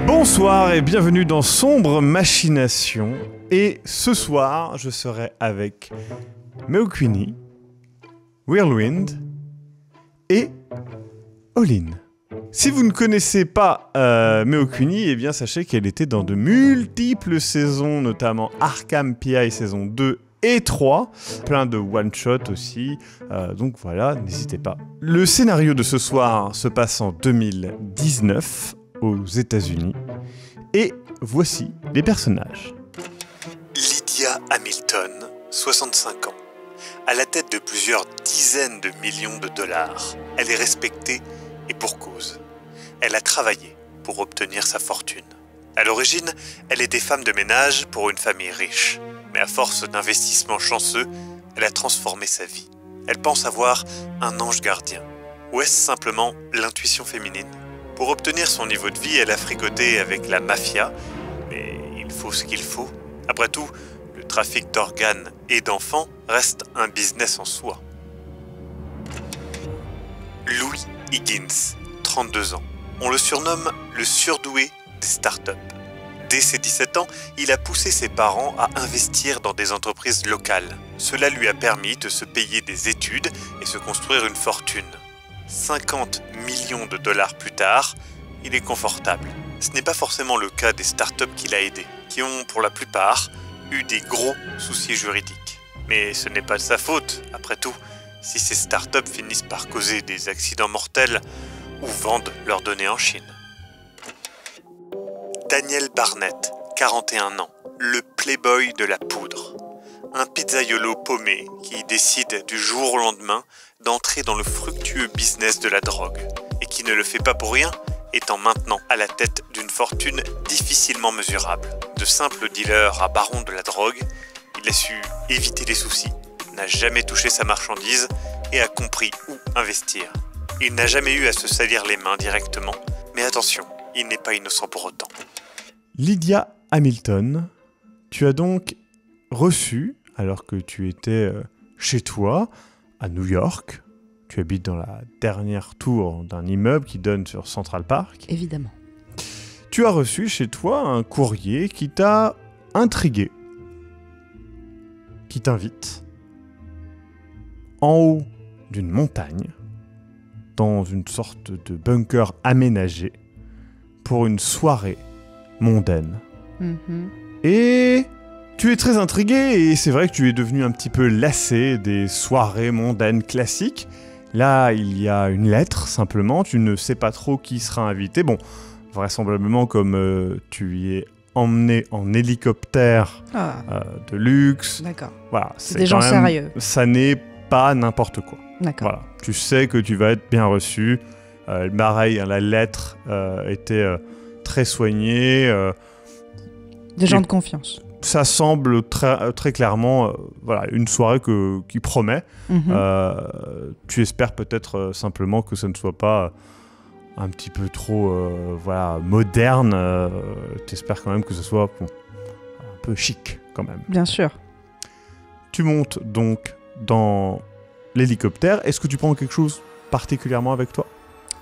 Bonsoir et bienvenue dans Sombre Machination. Et ce soir, je serai avec Meowqueenie, Whirlwind et Olin. Si vous ne connaissez pas Meowqueenie, eh bien sachez qu'elle était dans de multiples saisons, notamment Arkham PI saison 2 et 3, plein de one-shot aussi, donc voilà, n'hésitez pas. Le scénario de ce soir se passe en 2019 aux États-Unis, et voici les personnages. Lydia Hamilton, 65 ans. À la tête de plusieurs dizaines de millions de dollars, elle est respectée et pour cause. Elle a travaillé pour obtenir sa fortune. À l'origine, elle était femme de ménage pour une famille riche. Mais à force d'investissements chanceux, elle a transformé sa vie. Elle pense avoir un ange gardien. Ou est-ce simplement l'intuition féminine ? Pour obtenir son niveau de vie, elle a fricoté avec la mafia. Mais il faut ce qu'il faut. Après tout, le trafic d'organes et d'enfants reste un business en soi. Louis Higgins, 32 ans. On le surnomme le surdoué des startups. Dès ses 17 ans, il a poussé ses parents à investir dans des entreprises locales. Cela lui a permis de se payer des études et se construire une fortune. 50 millions de dollars plus tard, il est confortable. Ce n'est pas forcément le cas des startups qu'il a aidés, qui ont pour la plupart eu des gros soucis juridiques. Mais ce n'est pas de sa faute, après tout, si ces startups finissent par causer des accidents mortels ou vendent leurs données en Chine. Daniel Barnett, 41 ans, le playboy de la poudre. Un pizzaiolo paumé qui décide du jour au lendemain d'entrer dans le fructueux business de la drogue et qui ne le fait pas pour rien, étant maintenant à la tête d'une fortune difficilement mesurable. De simple dealer à baron de la drogue, il a su éviter les soucis, n'a jamais touché sa marchandise et a compris où investir. Il n'a jamais eu à se salir les mains directement, mais attention, il n'est pas innocent pour autant. Lydia Hamilton, tu as donc reçu, alors que tu étais chez toi, à New York, tu habites dans la dernière tour d'un immeuble qui donne sur Central Park. Évidemment. Tu as reçu chez toi un courrier qui t'a intrigué, qui t'invite en haut d'une montagne, dans une sorte de bunker aménagé, pour une soirée mondaine. Et tu es très intrigué, et c'est vrai que tu es devenu un petit peu lassé des soirées mondaines classiques. Là, il y a une lettre, simplement, tu ne sais pas trop qui sera invité. Bon, vraisemblablement, comme tu y es emmené en hélicoptère de luxe. D'accord. Voilà, c'est des gens sérieux. Ça n'est pas n'importe quoi. D'accord. Voilà, tu sais que tu vas être bien reçu. Pareil, la lettre était très soignée. Des gens de confiance. Ça semble très clairement voilà, une soirée qui promet. Tu espères peut-être simplement que ça ne soit pas un petit peu trop voilà, moderne. Tu espères quand même que ce soit un peu chic quand même. Bien sûr. Tu montes donc dans l'hélicoptère. Est-ce que tu prends quelque chose particulièrement avec toi ?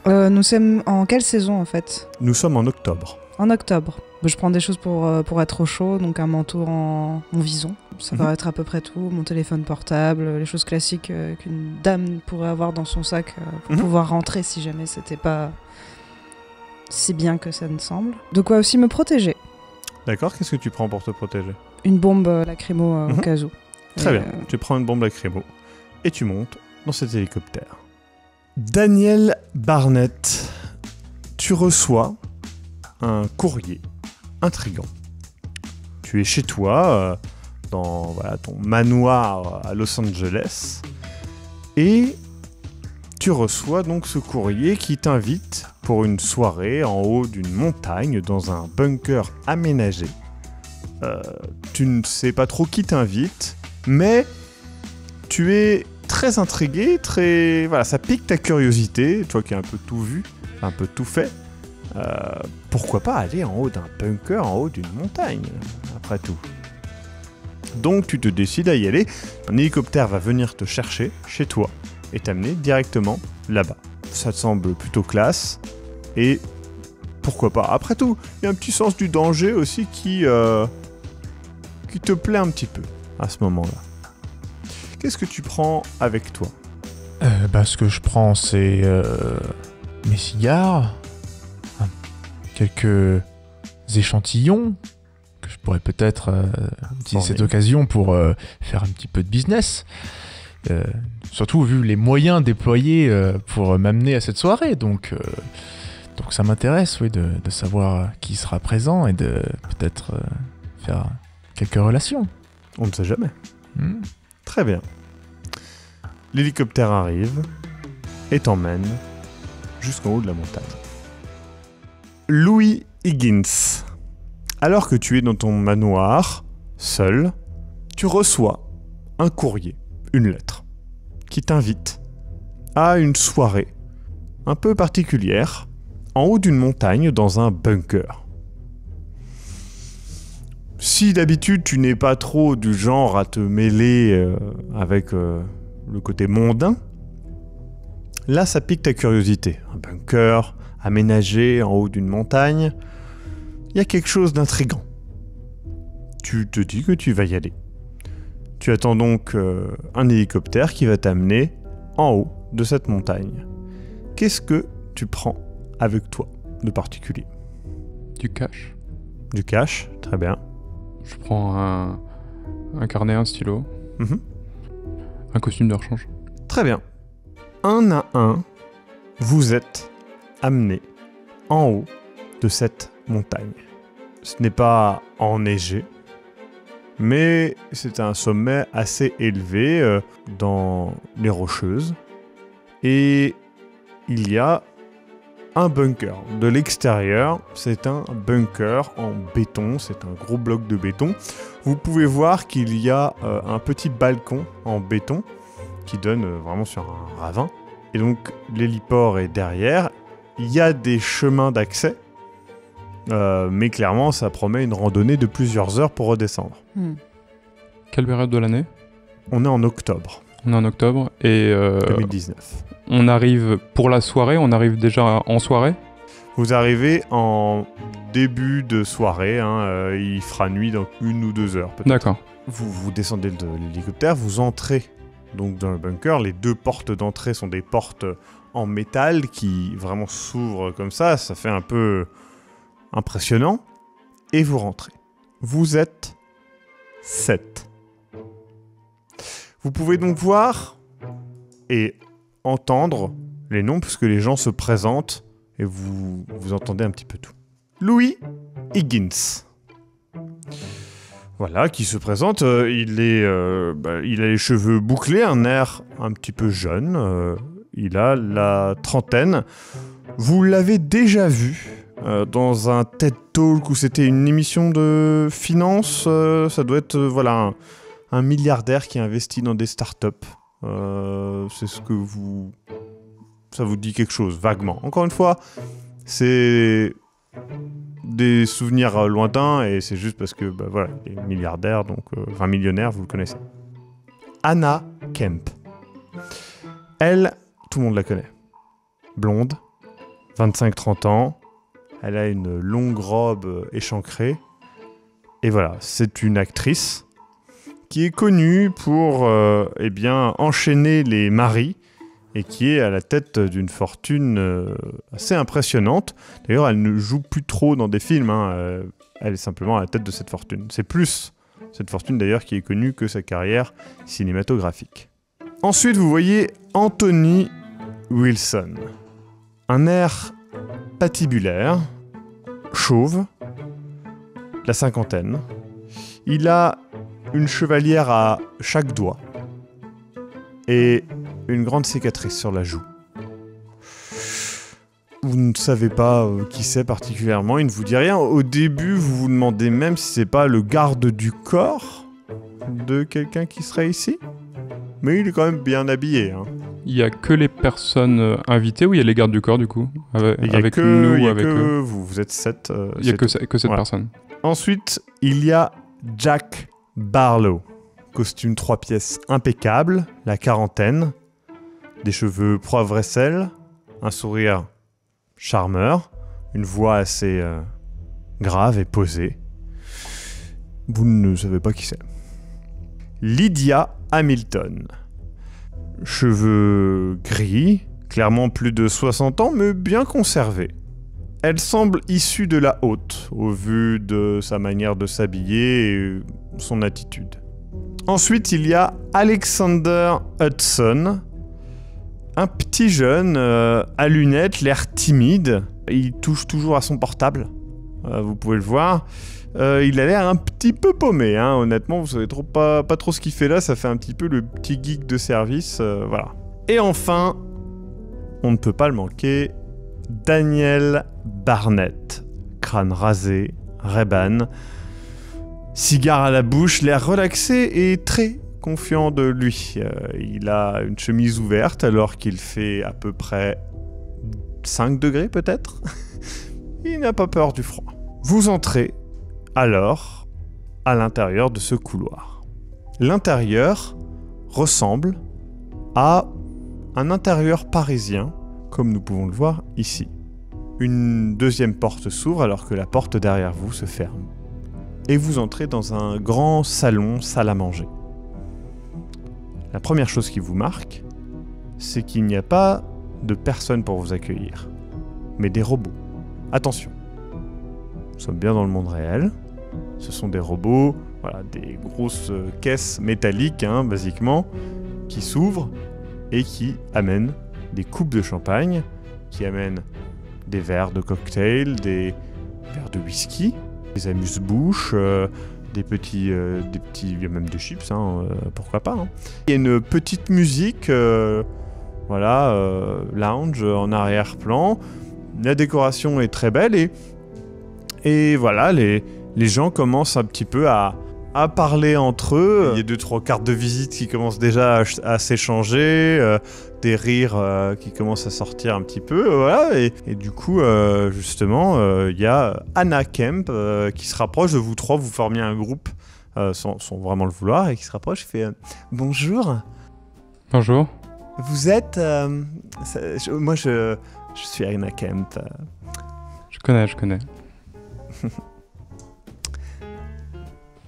Nous sommes en quelle saison en fait ? Nous sommes en octobre. En octobre. Je prends des choses pour être au chaud, donc un manteau en vison. Ça va être à peu près tout. Mon téléphone portable, les choses classiques qu'une dame pourrait avoir dans son sac pour pouvoir rentrer si jamais c'était pas si bien que ça ne semble. De quoi aussi me protéger. D'accord, qu'est-ce que tu prends pour te protéger ? Une bombe lacrymo au cas où. Très bien, tu prends une bombe lacrymo et tu montes dans cet hélicoptère. Daniel Barnett, tu reçois un courrier intriguant. Tu es chez toi, dans ton manoir à Los Angeles, et tu reçois donc ce courrier qui t'invite pour une soirée en haut d'une montagne dans un bunker aménagé. Tu ne sais pas trop qui t'invite, mais tu es très intrigué, ça pique ta curiosité, toi qui as un peu tout vu, un peu tout fait. pourquoi pas aller en haut d'un bunker, en haut d'une montagne, après tout. Donc tu te décides à y aller, un hélicoptère va venir te chercher chez toi et t'amener directement là-bas. Ça te semble plutôt classe, et pourquoi pas. Après tout, il y a un petit sens du danger aussi qui te plaît un petit peu à ce moment-là. Qu'est-ce que tu prends avec toi ? Ce que je prends, c'est mes cigares, quelques échantillons que je pourrais peut-être utiliser cette occasion pour faire un petit peu de business. Surtout vu les moyens déployés pour m'amener à cette soirée. Donc ça m'intéresse, oui, de savoir qui sera présent et de peut-être faire quelques relations. On ne sait jamais. Très bien. L'hélicoptère arrive et t'emmène jusqu'en haut de la montagne. Louis Higgins. Alors que tu es dans ton manoir, seul, tu reçois un courrier, une lettre, qui t'invite à une soirée un peu particulière en haut d'une montagne dans un bunker. Si d'habitude tu n'es pas trop du genre à te mêler avec le côté mondain, là ça pique ta curiosité. Un bunker aménagé en haut d'une montagne, il y a quelque chose d'intriguant. Tu te dis que tu vas y aller. Tu attends donc un hélicoptère qui va t'amener en haut de cette montagne. Qu'est-ce que tu prends avec toi de particulier ? Du cash. Du cash, très bien. Je prends un carnet, un stylo, un costume de rechange. Très bien. Un à un, vous êtes amenés en haut de cette montagne. Ce n'est pas enneigé, mais c'est un sommet assez élevé dans les Rocheuses. Et il y a un bunker. De l'extérieur, c'est un bunker en béton, c'est un gros bloc de béton. Vous pouvez voir qu'il y a un petit balcon en béton qui donne vraiment sur un ravin. Et donc l'héliport est derrière. Il y a des chemins d'accès, mais clairement ça promet une randonnée de plusieurs heures pour redescendre. Quelle période de l'année ? On est en octobre. On est en octobre et 2019. On arrive pour la soirée, on arrive déjà en soirée ? Vous arrivez en début de soirée, il fera nuit dans 1 ou 2 heures peut-être. D'accord. Vous descendez de l'hélicoptère, vous entrez donc dans le bunker. Les 2 portes d'entrée sont des portes en métal qui vraiment s'ouvrent comme ça fait un peu impressionnant. Et vous rentrez. Vous êtes 7. Vous pouvez donc voir et entendre les noms puisque les gens se présentent et vous entendez un petit peu tout. Louis Higgins. Voilà, qui se présente. Il a les cheveux bouclés, un air un petit peu jeune. Il a la trentaine. Vous l'avez déjà vu dans un TED Talk où c'était une émission de finance. Ça doit être un milliardaire qui investit dans des startups. C'est ce que ça vous dit quelque chose, vaguement. Encore une fois, c'est des souvenirs lointains et c'est juste parce que, il est milliardaire, donc, millionnaire, vous le connaissez. Anna Kemp. Elle, tout le monde la connaît. Blonde, 25-30 ans. Elle a une longue robe échancrée. Et voilà, c'est une actrice qui est connue pour enchaîner les maris et qui est à la tête d'une fortune assez impressionnante. D'ailleurs, elle ne joue plus trop dans des films, elle est simplement à la tête de cette fortune. C'est plus cette fortune d'ailleurs qui est connue que sa carrière cinématographique. Ensuite, vous voyez Anthony Wilson. Un air patibulaire, chauve, la cinquantaine. Il a une chevalière à chaque doigt et une grande cicatrice sur la joue. Vous ne savez pas qui c'est particulièrement, il ne vous dit rien. Au début, vous vous demandez même si c'est pas le garde du corps de quelqu'un qui serait ici. Mais il est quand même bien habillé. Il y a que les personnes invitées ou il y a les gardes du corps du coup avec nous, avec eux. Vous êtes 7. Il y a que 7 personnes. Ensuite, il y a Jack Barlow. Costume 3 pièces impeccable, la quarantaine, des cheveux poivre et sel, un sourire charmeur, une voix assez grave et posée. Vous ne savez pas qui c'est. Lydia Hamilton. Cheveux gris, clairement plus de 60 ans, mais bien conservés. Elle semble issue de la haute, au vu de sa manière de s'habiller et son attitude. Ensuite, il y a Alexander Hudson, un petit jeune à lunettes, l'air timide. Il touche toujours à son portable, vous pouvez le voir. Il a l'air un petit peu paumé, hein, honnêtement, vous savez pas trop ce qu'il fait là, ça fait un petit peu le petit geek de service, voilà. Et enfin, on ne peut pas le manquer, Daniel Barnett, crâne rasé, Ray-Ban, cigare à la bouche, l'air relaxé et très confiant de lui. Il a une chemise ouverte alors qu'il fait à peu près 5 degrés peut-être. Il n'a pas peur du froid. Vous entrez alors à l'intérieur de ce couloir. L'intérieur ressemble à un intérieur parisien, comme nous pouvons le voir ici. Une deuxième porte s'ouvre alors que la porte derrière vous se ferme. Et vous entrez dans un grand salon, salle à manger. La première chose qui vous marque, c'est qu'il n'y a pas de personnes pour vous accueillir, mais des robots. Attention, nous sommes bien dans le monde réel. Ce sont des robots, voilà, des grosses caisses métalliques, hein, basiquement, qui s'ouvrent et qui amènent des coupes de champagne, qui amènent des verres de cocktail, des verres de whisky, des amuse-bouches, des petits, il y a même des chips, hein, pourquoi pas. Hein. Il y a une petite musique, lounge en arrière-plan. La décoration est très belle et voilà, les gens commencent un petit peu à parler entre eux. Il y a 2-3 cartes de visite qui commencent déjà à s'échanger, des rires qui commencent à sortir un petit peu, voilà. Et du coup, justement, il y a Anna Kemp qui se rapproche de vous trois. Vous formiez un groupe sans vraiment le vouloir et qui se rapproche et fait bonjour. Bonjour. Vous êtes... moi, je suis Anna Kemp. Je connais.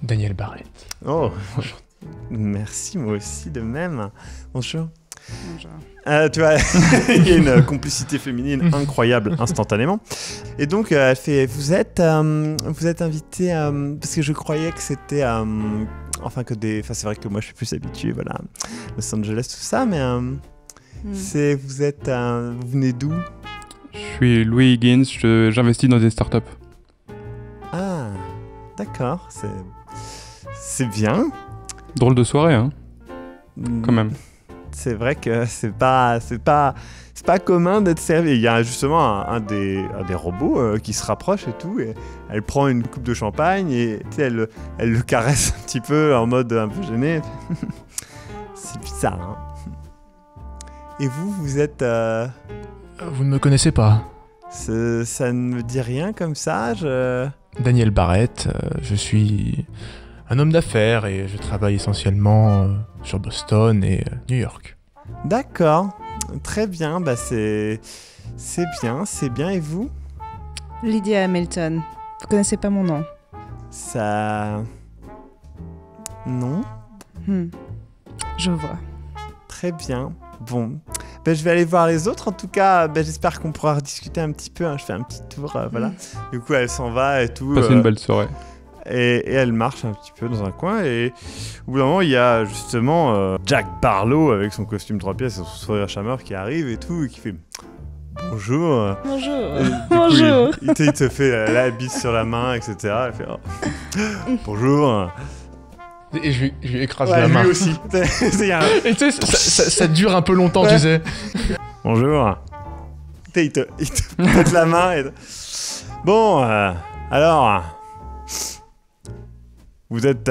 Daniel Barrett. Oh, merci, moi aussi de même. Bonjour. Bonjour. Tu vois, il y a une complicité féminine incroyable instantanément. Et donc, elle fait, vous êtes invité parce que je croyais que c'était, c'est vrai que moi je suis plus habitué, voilà, Los Angeles tout ça, mais vous venez d'où? Je suis Louis Higgins, j'investis dans des startups. Ah, d'accord, c'est bien. Drôle de soirée, hein, quand même. C'est vrai que c'est pas commun d'être servi. Il y a justement un des robots qui se rapproche et tout, et elle prend une coupe de champagne et elle le caresse un petit peu en mode un peu gêné. C'est bizarre, hein. Et vous êtes... Vous ne me connaissez pas. Ça ne me dit rien comme ça, Daniel Barrett, je suis un homme d'affaires et je travaille essentiellement sur Boston et New York. D'accord, très bien, c'est bien. Et vous? Lydia Hamilton. Vous connaissez pas mon nom? Ça... Non. Je vois. Très bien. Bon, je vais aller voir les autres. En tout cas, j'espère qu'on pourra rediscuter un petit peu. Hein. Je fais un petit tour, voilà. Du coup, elle s'en va et tout. Passez une belle soirée. Et elle marche un petit peu dans un coin. Et au bout d'un moment, il y a justement Jack Barlow avec son costume 3 pièces et son sourire charmeur qui arrive et tout, et qui fait bonjour. Bonjour. Bonjour. Il te fait la bise sur la main, etc. Elle fait bonjour. Et je lui écrase la main. Lui aussi. Et tu sais, ça dure un peu longtemps, tu sais. Bonjour. Il te pète la main. Bon, alors... Vous êtes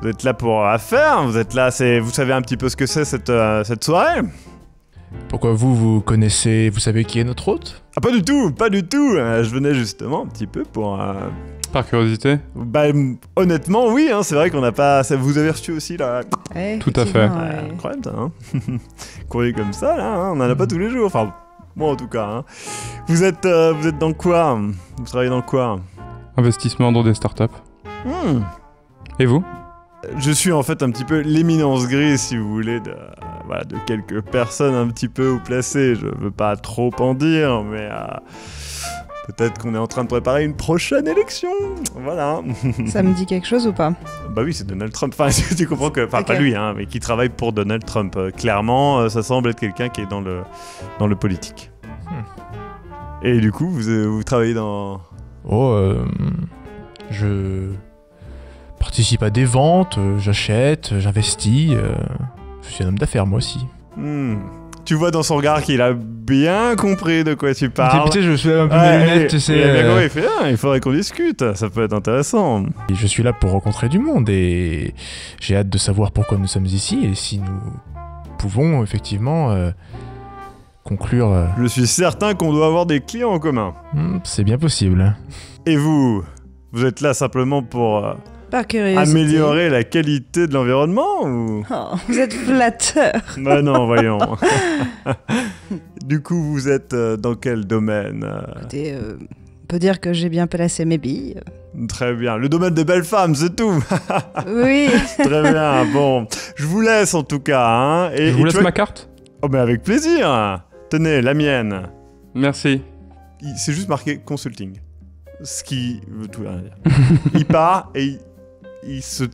Vous êtes là pour affaire, vous êtes là, vous savez un petit peu ce que c'est cette soirée? Pourquoi vous connaissez, vous savez qui est notre hôte? Ah, pas du tout. Je venais justement un petit peu pour... Par curiosité? Bah, honnêtement, oui, hein, c'est vrai qu'on n'a pas... Vous avez reçu aussi, là... Tout à fait. Incroyable, ça, hein. Courrier comme ça, là, hein, on n'en a pas tous les jours. Enfin, moi, en tout cas. Hein. Vous êtes dans quoi? Vous travaillez dans quoi? Investissement dans des startups. Et vous? Je suis en fait un petit peu l'éminence grise, si vous voulez, de quelques personnes un petit peu haut placées. Je veux pas trop en dire, mais peut-être qu'on est en train de préparer une prochaine élection. Voilà. Ça me dit quelque chose ou pas? Bah oui, c'est Donald Trump. Enfin, tu comprends que... Enfin, okay. Pas lui, hein, mais qui travaille pour Donald Trump. Clairement, ça semble être quelqu'un qui est dans le politique. Et du coup, vous travaillez dans... Je participe à des ventes, j'achète, j'investis. Je suis un homme d'affaires, moi aussi. Tu vois dans son regard qu'il a bien compris de quoi tu parles. Tu sais, je suis un peu mes lunettes, tu sais. Il fait, il faudrait qu'on discute, ça peut être intéressant. Et je suis là pour rencontrer du monde et j'ai hâte de savoir pourquoi nous sommes ici et si nous pouvons effectivement conclure... Je suis certain qu'on doit avoir des clients en commun. C'est bien possible. Et vous êtes là simplement pour... Par curiosité. Améliorer la qualité de l'environnement ou... Oh, vous êtes flatteur. Bah non, voyons. Du coup, vous êtes dans quel domaine? Écoutez, on peut dire que j'ai bien placé mes billes. Très bien. Le domaine des belles femmes, c'est tout. Oui. Très bien. Bon, je vous laisse en tout cas. Hein, je vous laisse ma carte? Oh, mais avec plaisir. Tenez, la mienne. Merci. C'est juste marqué consulting. Ce qui veut tout rien dire. Il part et il se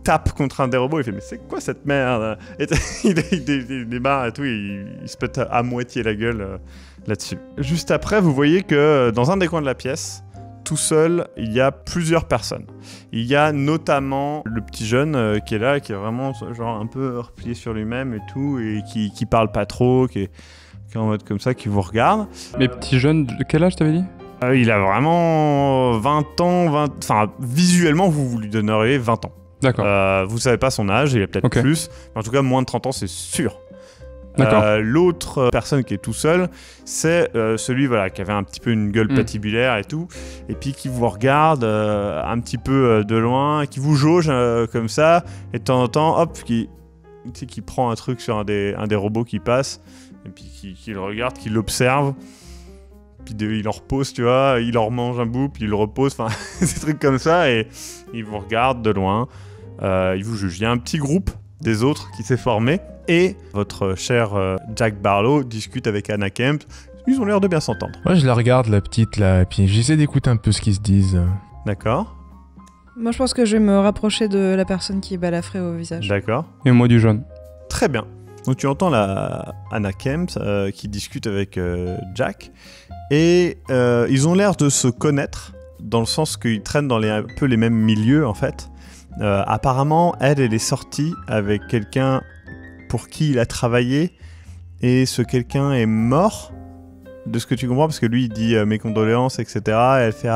tape contre un des robots, il fait mais c'est quoi cette merde? Et il démarre et tout, il se pète à moitié la gueule là-dessus. Juste après, vous voyez que dans un des coins de la pièce, tout seul, il y a plusieurs personnes. Il y a notamment le petit jeune qui est là, qui est vraiment genre un peu replié sur lui-même et tout, et qui parle pas trop, qui est en mode comme ça, qui vous regarde. Mais petit jeune, de quel âge t'avais dit? Il a vraiment 20 ans, enfin visuellement vous lui donneriez 20 ans. D'accord. Vous savez pas son âge, il a peut-être plus, mais en tout cas moins de 30 ans c'est sûr. D'accord. L'autre personne qui est tout seul, c'est celui qui avait un petit peu une gueule patibulaire et tout, et puis qui vous regarde un petit peu de loin, qui vous jauge comme ça, et de temps en temps, hop, qui prend un truc sur un des robots qui passe, et puis qui le regarde, qui l'observe. Puis il en repose, tu vois, il en remange un bout, puis il le repose, enfin, des trucs comme ça, et il vous regarde de loin, il vous juge. Il y a un petit groupe des autres qui s'est formé, et votre cher Jack Barlow discute avec Anna Kemp. Ils ont l'air de bien s'entendre. Ouais, je la regarde, la petite, là, et puis j'essaie d'écouter un peu ce qu'ils se disent. D'accord. Moi, je pense que je vais me rapprocher de la personne qui est balafrée au visage. D'accord. Et moi du jaune. Très bien. Donc tu entends Anna Kemp qui discute avec Jack, et ils ont l'air de se connaître, dans le sens qu'ils traînent dans un peu les mêmes milieux en fait. Apparemment, elle est sortie avec quelqu'un pour qui il a travaillé, et ce quelqu'un est mort, de ce que tu comprends, parce que lui il dit mes condoléances, etc. Et elle fait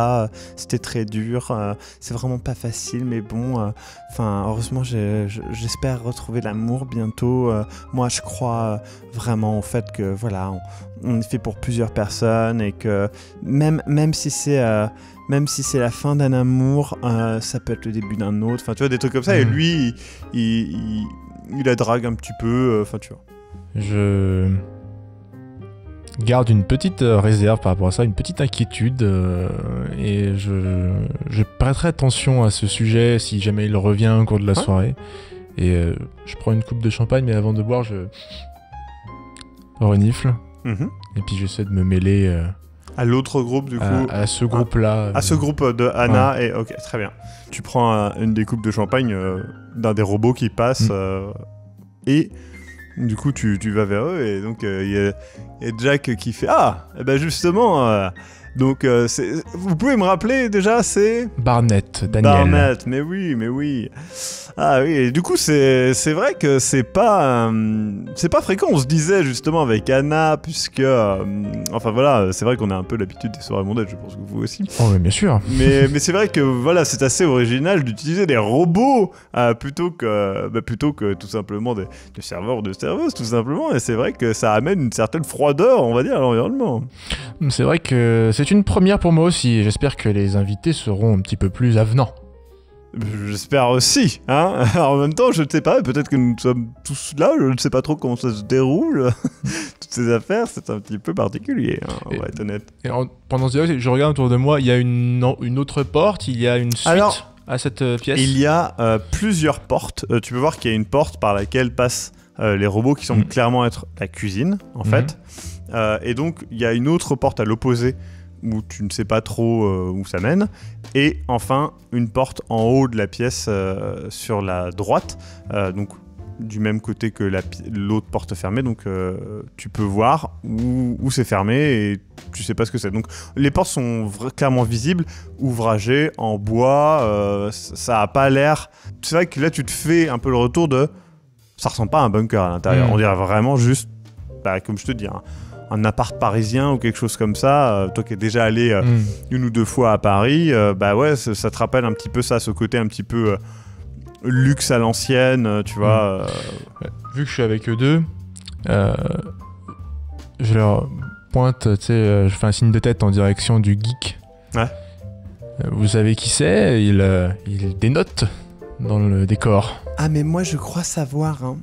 c'était très dur, c'est vraiment pas facile, mais bon, heureusement j'espère retrouver l'amour bientôt. Moi je crois vraiment au fait que voilà, on est fait pour plusieurs personnes, et que même si c'est la fin d'un amour, ça peut être le début d'un autre. Enfin, tu vois, des trucs comme ça. Et lui, il la drague un petit peu. Enfin, tu vois. Je garde une petite réserve par rapport à ça, une petite inquiétude. Et je prêterai attention à ce sujet si jamais il revient au cours de la soirée. Et je prends une coupe de champagne, mais avant de boire, je renifle. Et puis j'essaie de me mêler... à l'autre groupe, du coup. À ce groupe-là. À ce groupe de Anna. Et ok, très bien. Tu prends une des coupes de champagne d'un des robots qui passe. Et du coup, tu vas vers eux. Et donc, il y a Jack qui fait justement, Donc, vous pouvez me rappeler déjà, c'est Barnett, Daniel. Barnett, mais oui. Ah oui, et du coup, c'est vrai que c'est pas fréquent. On se disait justement avec Anna, puisque... enfin voilà, c'est vrai qu'on a un peu l'habitude des soirées mondaines, je pense que vous aussi. Oh, mais bien sûr. Mais c'est vrai que voilà, c'est assez original d'utiliser des robots plutôt que tout simplement des serveurs ou des serveuses, tout simplement. Et c'est vrai que ça amène une certaine froideur, on va dire, à l'environnement. C'est vrai que c'est une première pour moi aussi, et j'espère que les invités seront un petit peu plus avenants. J'espère aussi, hein. Alors, en même temps, je ne sais pas, peut-être que nous sommes tous là, je ne sais pas trop comment ça se déroule. Toutes ces affaires, c'est un petit peu particulier, hein, on va être honnête. Et pendant ce dialogue, je regarde autour de moi, il y a une autre porte, il y a une suite à cette pièce. Il y a plusieurs portes. Tu peux voir qu'il y a une porte par laquelle passent les robots qui semblent clairement être la cuisine, en fait. Et donc, il y a une autre porte à l'opposé où tu ne sais pas trop où ça mène. Et enfin, une porte en haut de la pièce sur la droite, donc du même côté que l'autre porte fermée. Donc tu peux voir où c'est fermé et tu sais pas ce que c'est. Donc les portes sont clairement visibles, ouvragées, en bois, ça a pas l'air... C'est vrai que là tu te fais un peu le retour de... Ça ressemble pas à un bunker à l'intérieur, on dirait vraiment juste, comme je te dis, un appart parisien ou quelque chose comme ça, toi qui es déjà allé une ou deux fois à Paris, ouais, ça te rappelle un petit peu ça, ce côté un petit peu luxe à l'ancienne, tu vois. Vu que je suis avec eux deux, je leur pointe, tu sais, je fais un signe de tête en direction du geek. Ouais. Vous savez qui c'est ? Il dénote dans le décor. Ah mais moi je crois savoir. Hein.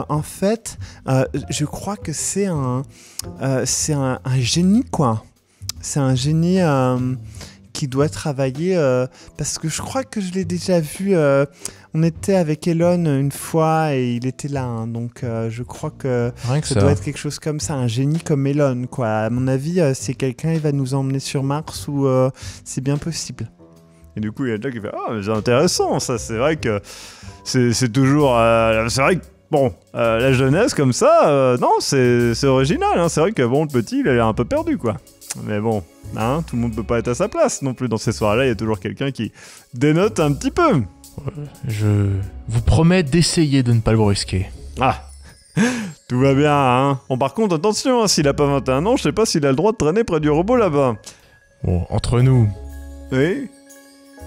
En fait, je crois que c'est un génie quoi. C'est un génie qui doit travailler parce que je crois que je l'ai déjà vu. On était avec Elon une fois et il était là. Hein, donc je crois que ça doit être quelque chose comme ça, un génie comme Elon quoi. À mon avis, c'est quelqu'un il va nous emmener sur Mars ou c'est bien possible. Et du coup, il y a Jack qui fait « Ah, mais c'est intéressant, ça, c'est vrai que c'est toujours... c'est vrai que, bon, la jeunesse comme ça, non, c'est original, hein, c'est vrai que, bon, le petit, il a l'air un peu perdu, quoi. Mais bon, hein, tout le monde peut pas être à sa place non plus. Dans ces soirées-là, il y a toujours quelqu'un qui dénote un petit peu. Je vous promets d'essayer de ne pas le brusquer. Ah, tout va bien, hein. Bon, par contre, attention, hein, s'il a pas 21 ans, je sais pas s'il a le droit de traîner près du robot, là-bas. Bon, entre nous... Oui.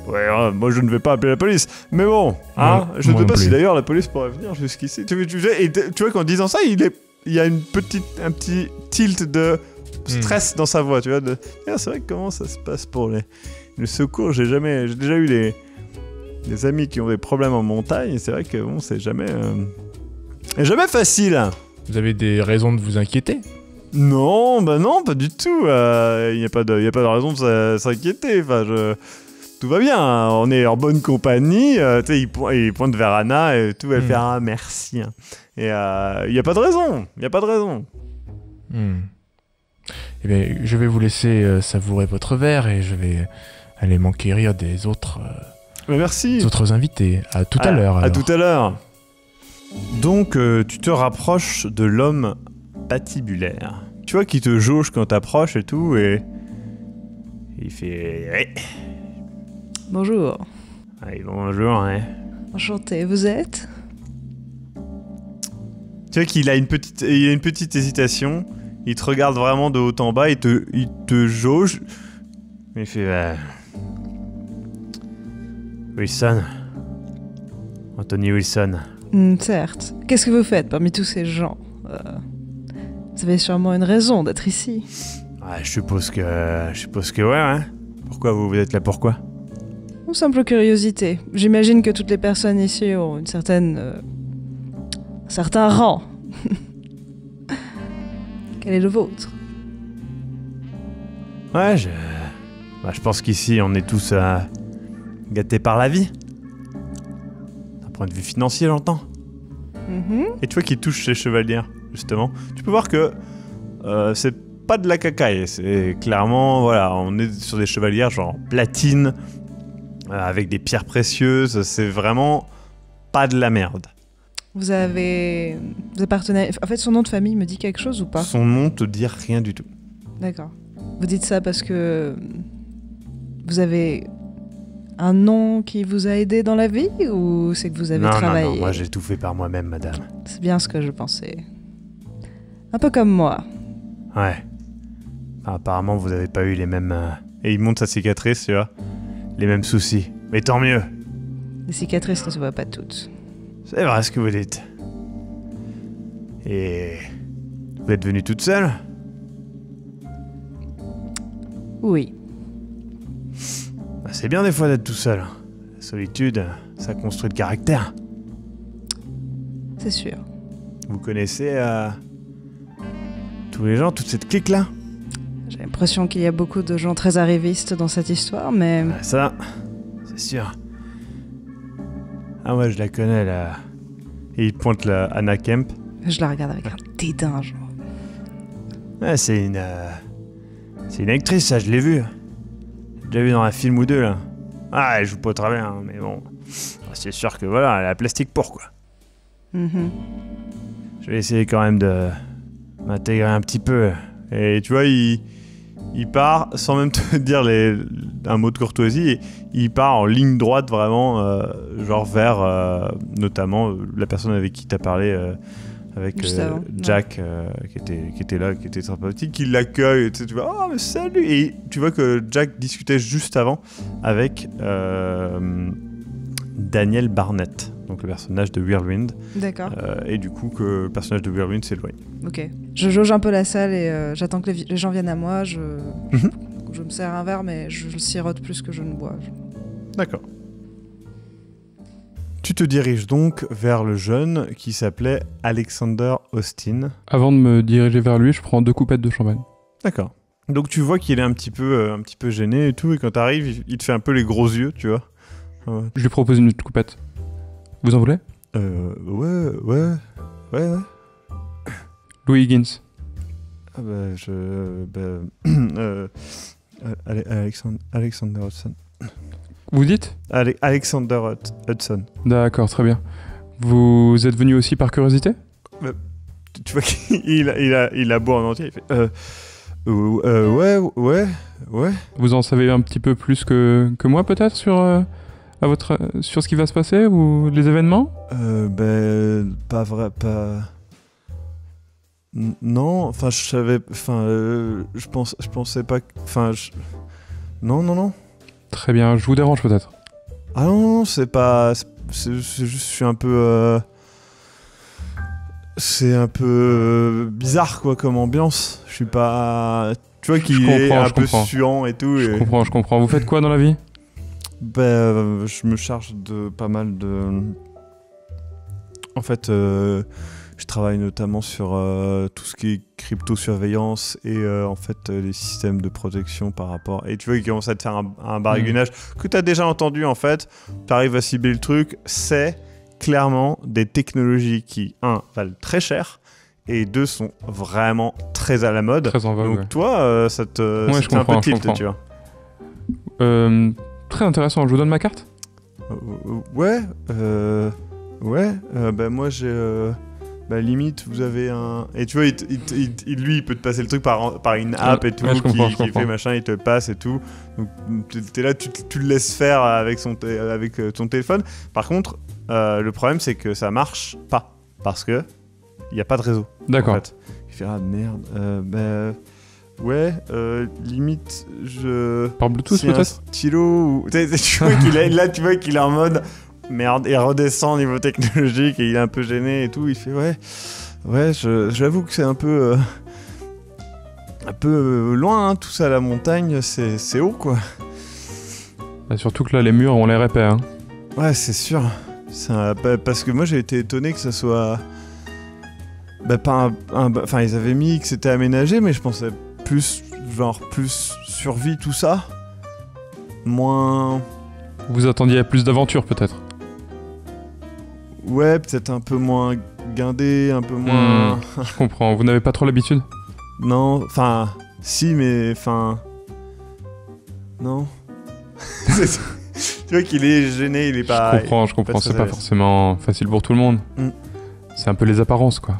Ouais, moi je ne vais pas appeler la police. Mais bon, hein, je ne sais pas si d'ailleurs la police pourrait venir jusqu'ici. Tu vois qu'en disant ça, il y a un petit tilt de stress dans sa voix, tu vois. C'est vrai que comment ça se passe pour le secours. J'ai déjà eu des amis qui ont des problèmes en montagne. Et c'est vrai que bon, c'est jamais facile. Vous avez des raisons de vous inquiéter ? Non, non, pas du tout. Il n'y a pas de raison de s'inquiéter. Enfin, tout va bien, hein. On est en bonne compagnie. Il pointe vers Anna et tout, elle fait « Ah, merci ». Et il n'y a pas de raison, Eh bien, je vais vous laisser savourer votre verre et je vais aller m'enquérir des autres, merci. Des autres invités. À tout à l'heure. À tout à l'heure. Donc, tu te rapproches de l'homme patibulaire. Tu vois qu'il te jauge quand t'approches et tout, et il fait... Ouais. Bonjour. Allez, bonjour, hein. Enchanté, vous êtes ? Tu vois qu'il a une petite hésitation. Il te regarde vraiment de haut en bas, il te jauge. Il fait... Wilson. Anthony Wilson. Certes. Qu'est-ce que vous faites parmi tous ces gens ? Vous avez sûrement une raison d'être ici. Je suppose que ouais, hein. Pourquoi vous êtes là, pourquoi ? Une simple curiosité. J'imagine que toutes les personnes ici ont un certain rang. Quel est le vôtre ? Ouais, je pense qu'ici, on est tous gâtés par la vie. D'un point de vue financier, j'entends. Et tu vois qu'il touche ses chevalières, justement. Tu peux voir que c'est pas de la cacaille. C'est clairement, voilà, on est sur des chevalières genre platine, avec des pierres précieuses. C'est vraiment pas de la merde. Vous appartenez... En fait, son nom de famille me dit quelque chose ou pas ? Son nom te dit rien du tout. D'accord. Vous dites ça parce que vous avez un nom qui vous a aidé dans la vie ou c'est que vous avez travaillé? Non, moi j'ai tout fait par moi-même, madame. C'est bien ce que je pensais. Un peu comme moi. Ouais. Apparemment, vous avez pas eu les mêmes... Et il montre sa cicatrice, tu vois. Les mêmes soucis. Mais tant mieux. Les cicatrices ne se voient pas toutes. C'est vrai ce que vous dites. Et... Vous êtes venue toute seule? Oui. Bah, c'est bien des fois d'être tout seul. La solitude, ça construit le caractère. C'est sûr. Vous connaissez tous les gens, toute cette clique-là? J'ai l'impression qu'il y a beaucoup de gens très arrivistes dans cette histoire, mais... Ah, ça, c'est sûr. Ah ouais, je la connais, là. Et il pointe la Anna Kemp. Je la regarde avec un dédain, genre. Ouais, c'est une actrice, ça, je l'ai vue. J'ai déjà vu dans un film ou deux, là. Ah, elle joue pas très bien, mais bon. C'est sûr que voilà, elle a la plastique pour, quoi. Je vais essayer quand même de m'intégrer un petit peu. Et tu vois, il part, sans même te dire un mot de courtoisie, et il part en ligne droite vraiment, genre vers notamment la personne avec qui t'as parlé, avec Jack, qui était là, qui était sympathique, qui l'accueille, tu sais, tu vois, oh mais salut! Et tu vois que Jack discutait juste avant avec Daniel Barnett, donc le personnage de Whirlwind. D'accord. Et du coup, que le personnage de Whirlwind s'éloigne. Ok. Je jauge un peu la salle et j'attends que les gens viennent à moi. Je me sers un verre, mais je sirote plus que je ne bois. D'accord. Tu te diriges donc vers le jeune qui s'appelait Alexander Austin. Avant de me diriger vers lui, je prends 2 coupettes de champagne. D'accord. Donc tu vois qu'il est un petit peu gêné et tout, et quand t'arrives, il te fait un peu les gros yeux, tu vois. Ouais. Je lui propose une autre coupette. Vous en voulez? Ouais. Louis Higgins. Ah Alexander Hudson. Vous dites? Alexander Hudson. D'accord, très bien. Vous êtes venu aussi par curiosité? Tu vois qu'il a beau en entier, il fait... ouais. Vous en savez un petit peu plus que moi peut-être sur ce qui va se passer ou les événements? Pas vrai, pas... Non, enfin je savais... Enfin, je pensais pas... Enfin, Non. Très bien, je vous dérange peut-être? Ah non, c'est pas... C'est juste, je suis un peu... C'est un peu bizarre, quoi, comme ambiance. Je suis pas... Tu vois qu'il est un peu suant et tout. Je comprends. Vous faites quoi dans la vie? Je me charge de pas mal de... En fait, je travaille notamment sur tout ce qui est crypto-surveillance et en fait les systèmes de protection par rapport... Et tu vois, il commence à te faire un baragouinage que tu as déjà entendu, en fait. Tu arrives à cibler le truc. C'est clairement des technologies qui, 1, valent très cher, et 2, sont vraiment très à la mode. Très en vogue, donc ouais. toi, ça te fait un peu tilt, tu vois. Très intéressant, je vous donne ma carte? Ouais, moi j'ai... limite, vous avez un... Et tu vois, lui, il peut te passer le truc par une app et tout, qui fait machin, il te le passe et tout. Donc t'es là, tu le laisses faire avec ton téléphone. Par contre, le problème, c'est que ça marche pas, parce que il n'y a pas de réseau. D'accord. En fait. Il fait, ah merde, limite, je... Par Bluetooth, peut-être? Un stylo ou... tu vois qu'il est en mode... Merde, il redescend au niveau technologique et il est un peu gêné et tout. Il fait j'avoue que c'est un peu loin, hein, tout ça, la montagne, c'est haut, quoi. Surtout que là, les murs ont l'air épais. Hein. Ouais, c'est sûr. Parce que moi, j'ai été étonné que ça soit... Enfin, ils avaient mis que c'était aménagé, mais je pensais plus survie, tout ça. Moins... Vous attendiez à plus d'aventure, peut-être? Ouais, peut-être un peu moins guindé, un peu moins... Je comprends. Vous n'avez pas trop l'habitude? Non, enfin... Si, mais... Enfin... Non. Tu vois qu'il est gêné, il est pas... Je comprends. C'est pas forcément facile pour tout le monde. C'est un peu les apparences, quoi.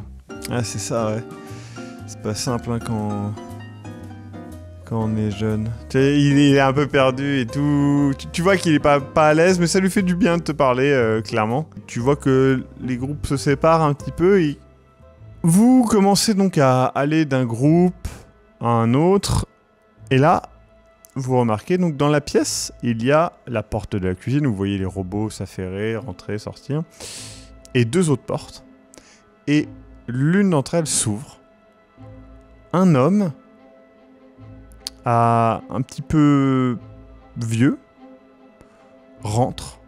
Ah, c'est ça, ouais. C'est pas simple, hein, quand quand on est jeune. Il est un peu perdu et tout. Tu vois qu'il est pas à l'aise, mais ça lui fait du bien de te parler, clairement. Tu vois que les groupes se séparent un petit peu et vous commencez donc à aller d'un groupe à un autre. Et là, vous remarquez, donc dans la pièce, il y a la porte de la cuisine. Vous voyez les robots s'affairer, rentrer, sortir. Et 2 autres portes. Et l'une d'entre elles s'ouvre. Un homme, un petit peu vieux, rentre,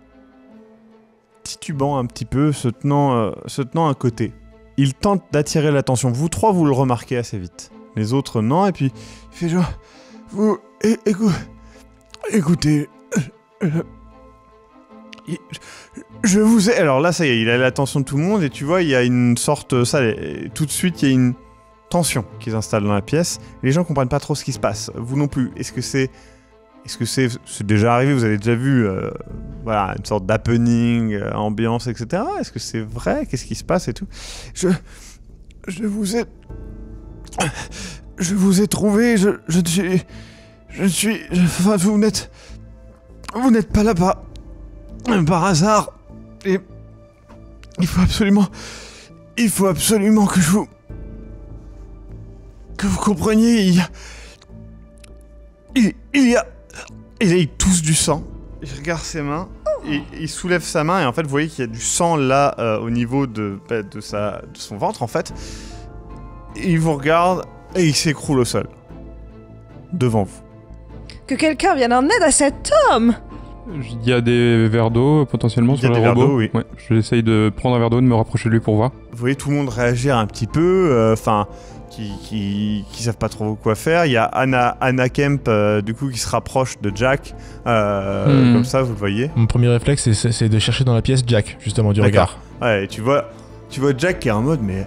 titubant un petit peu, se tenant à côté. Il tente d'attirer l'attention. Vous 3, vous le remarquez assez vite. Les autres, non. Et puis, il fait genre... Vous... Écoutez... Je vous ai... Alors là, ça y est, il a l'attention de tout le monde. Et tu vois, il y a une sorte... tout de suite, il y a une tension qui s'installe dans la pièce. Les gens comprennent pas trop ce qui se passe. Vous non plus. Est-ce que c'est déjà arrivé, vous avez déjà vu voilà, une sorte d'happening, ambiance, etc. Est-ce que c'est vrai? Qu'est-ce qui se passe et tout? Je vous ai trouvé, enfin, vous n'êtes pas là par hasard. Et il faut absolument que vous compreniez, il tousse du sang, il regarde ses mains, et il soulève sa main, et en fait, vous voyez qu'il y a du sang là, au niveau de son ventre, en fait. Et il vous regarde, et il s'écroule au sol. Devant vous. Que quelqu'un vienne en aide à cet homme! Il y a des verres d'eau potentiellement sur le robot. D'eau, oui. Ouais, j'essaye de prendre un verre d'eau, de me rapprocher de lui pour voir. Vous voyez tout le monde réagir un petit peu, qui savent pas trop quoi faire. Il y a Anna Kemp, du coup, qui se rapproche de Jack, comme ça, vous le voyez. Mon premier réflexe, c'est de chercher dans la pièce Jack, justement, du regard. Ouais, et tu vois Jack qui est en mode, mais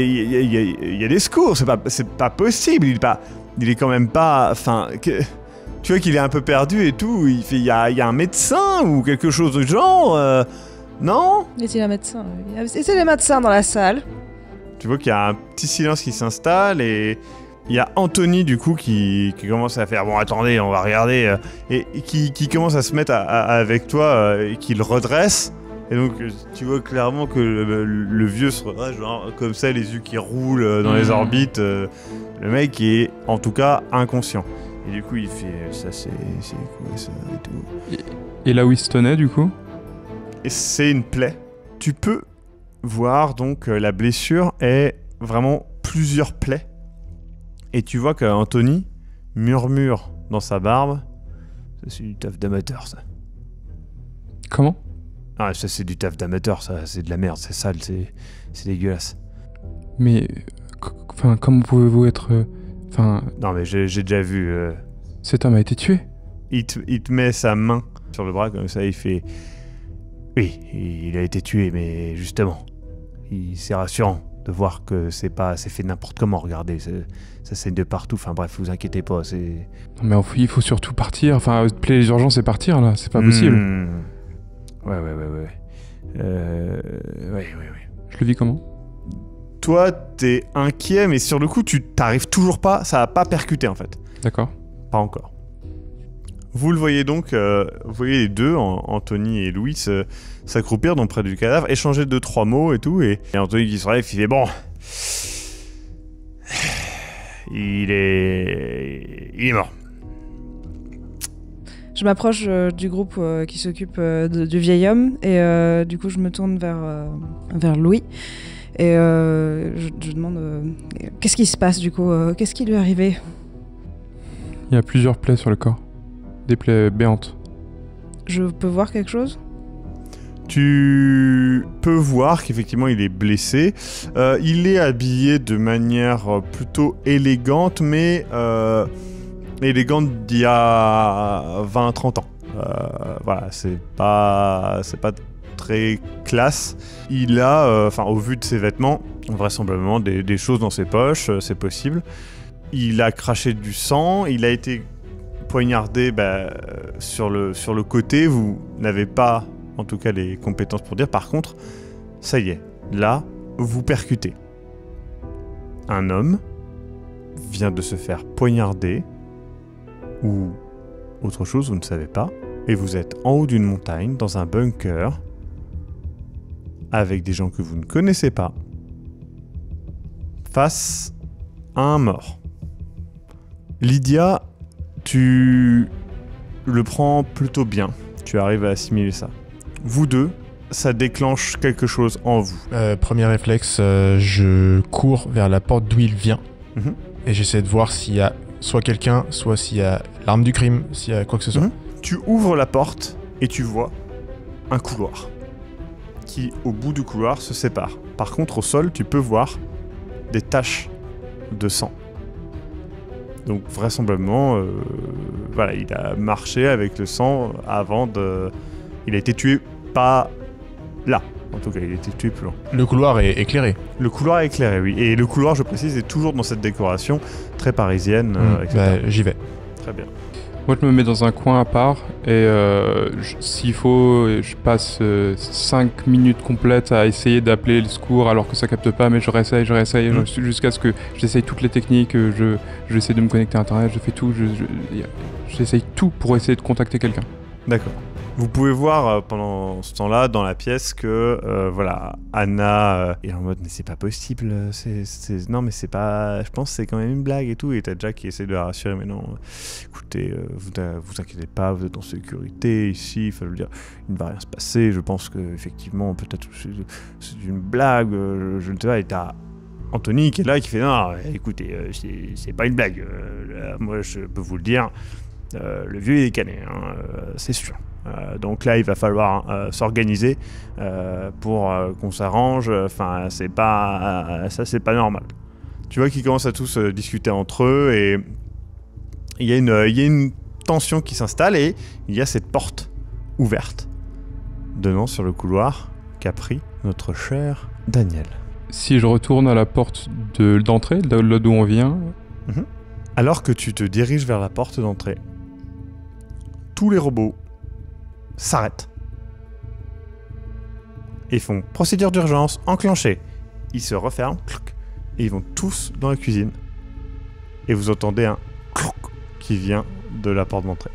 il y a des secours, c'est pas possible, il est quand même pas, enfin, tu vois qu'il est un peu perdu et tout, il y a un médecin ou quelque chose de genre, non? Est-il un médecin? Est-il les médecins dans la salle? Tu vois qu'il y a un petit silence qui s'installe et il y a Anthony du coup qui commence à faire bon attendez on va regarder et qui commence à se mettre avec toi et qui le redresse et donc tu vois clairement que le vieux se redresse genre comme ça les yeux qui roulent dans les orbites le mec est en tout cas inconscient et du coup il fait ça c'est quoi ça et tout et là où il se tenait du coup et c'est une plaie. Tu peux voir donc la blessure est vraiment plusieurs plaies et tu vois qu'Anthony murmure dans sa barbe ça c'est du taf d'amateur ça. Comment? Ah ça c'est du taf d'amateur ça c'est de la merde c'est sale c'est dégueulasse. Mais enfin comment pouvez-vous être non mais j'ai déjà vu cet homme a été tué. Il te met sa main sur le bras comme ça il fait oui il a été tué mais justement c'est rassurant de voir que c'est fait n'importe comment. Regardez, ça saigne de partout. Enfin bref, vous inquiétez pas. C'est. Non, mais il faut surtout partir. Enfin, appeler les urgences et partir là, c'est pas possible. Ouais. Je le vis comment? Toi, t'es inquiet, mais sur le coup, tu t'arrives toujours pas. Ça a pas percuté en fait. D'accord. Pas encore. Vous le voyez donc, vous voyez les deux, Anthony et Louis, s'accroupir donc près du cadavre, échanger 2-3 mots et tout, et Anthony qui se relève, il fait bon, il est mort. Je m'approche du groupe qui s'occupe du vieil homme, et du coup je me tourne vers Louis, et je demande qu'est-ce qui se passe du coup, qu'est-ce qui lui est arrivé? Il y a plusieurs plaies sur le corps. Des plaies béantes. Je peux voir quelque chose? Tu peux voir qu'effectivement il est blessé. Il est habillé de manière plutôt élégante, mais élégante d'il y a 20-30 ans. Voilà, c'est pas très classe. Il a, au vu de ses vêtements, vraisemblablement des choses dans ses poches, c'est possible. Il a craché du sang, il a été poignardé sur le côté, vous n'avez pas en tout cas les compétences pour dire. Par contre, ça y est, là, vous percutez. Un homme vient de se faire poignarder ou autre chose, vous ne savez pas. Et vous êtes en haut d'une montagne, dans un bunker, avec des gens que vous ne connaissez pas, face à un mort. Lydia, tu le prends plutôt bien. Tu arrives à assimiler ça. Vous deux, ça déclenche quelque chose en vous. Premier réflexe, je cours vers la porte d'où il vient. Et j'essaie de voir s'il y a soit quelqu'un, soit s'il y a l'arme du crime, s'il y a quoi que ce soit. Tu ouvres la porte et tu vois un couloir qui, au bout du couloir, se sépare. Par contre, au sol, tu peux voir des taches de sang. Donc vraisemblablement, voilà, il a marché avec le sang avant de... Il a été tué pas là. En tout cas, il a été tué plus loin. Le couloir est éclairé. Le couloir est éclairé, oui. Et le couloir, je précise, est toujours dans cette décoration très parisienne, etc. Bah, j'y vais. Très bien. Moi, je me mets dans un coin à part et s'il faut, je passe 5 minutes complètes à essayer d'appeler le secours alors que ça capte pas, mais je réessaye jusqu'à ce que j'essaye toutes les techniques, j'essaie de me connecter à Internet, je fais tout, j'essaye tout pour essayer de contacter quelqu'un. D'accord. Vous pouvez voir pendant ce temps-là dans la pièce que voilà, Anna est en mode mais c'est pas possible, non mais c'est pas, je pense que c'est quand même une blague et tout, et t'as Jack qui essaie de la rassurer, mais non, écoutez, vous inquiétez pas, vous êtes en sécurité ici, il faut le dire, il ne va rien se passer, je pense que effectivement peut-être c'est une blague, je ne sais pas, et t'as Anthony qui est là et qui fait non, écoutez, c'est pas une blague, moi je peux vous le dire, le vieux il est cané, hein, c'est sûr. Donc là, il va falloir s'organiser pour qu'on s'arrange. Enfin, c'est pas normal. Tu vois qu'ils commencent à tous discuter entre eux et il y a une tension qui s'installe et il y a cette porte ouverte donnant sur le couloir qu'a pris notre cher Daniel. Si je retourne à la porte d'entrée, là d'où on vient... Alors que tu te diriges vers la porte d'entrée, tous les robots s'arrêtent et font procédure d'urgence enclenchée. Ils se referment et ils vont tous dans la cuisine et vous entendez un clouc qui vient de la porte d'entrée.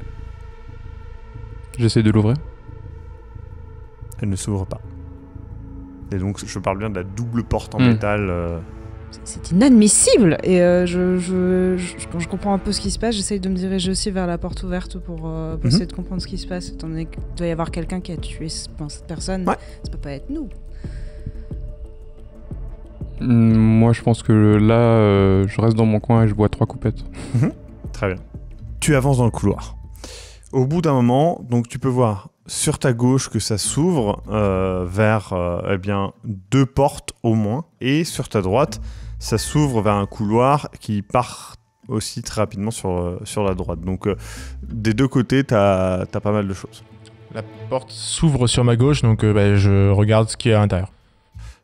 J'essaie de l'ouvrir. Elle ne s'ouvre pas. Et donc je parle bien de la double porte en métal. C'est inadmissible. Et quand je comprends un peu ce qui se passe, j'essaye de me diriger aussi vers la porte ouverte pour essayer de comprendre ce qui se passe, étant donné qu'il doit y avoir quelqu'un qui a tué cette personne. Ouais. Ça peut pas être nous. Moi, je pense que là, je reste dans mon coin et je bois 3 coupettes. Très bien. Tu avances dans le couloir. Au bout d'un moment, donc tu peux voir sur ta gauche que ça s'ouvre vers eh bien 2 portes au moins, et sur ta droite, ça s'ouvre vers un couloir qui part aussi très rapidement sur la droite. Donc des deux côtés, t'as pas mal de choses. La porte s'ouvre sur ma gauche, donc je regarde ce qu'il y a à l'intérieur.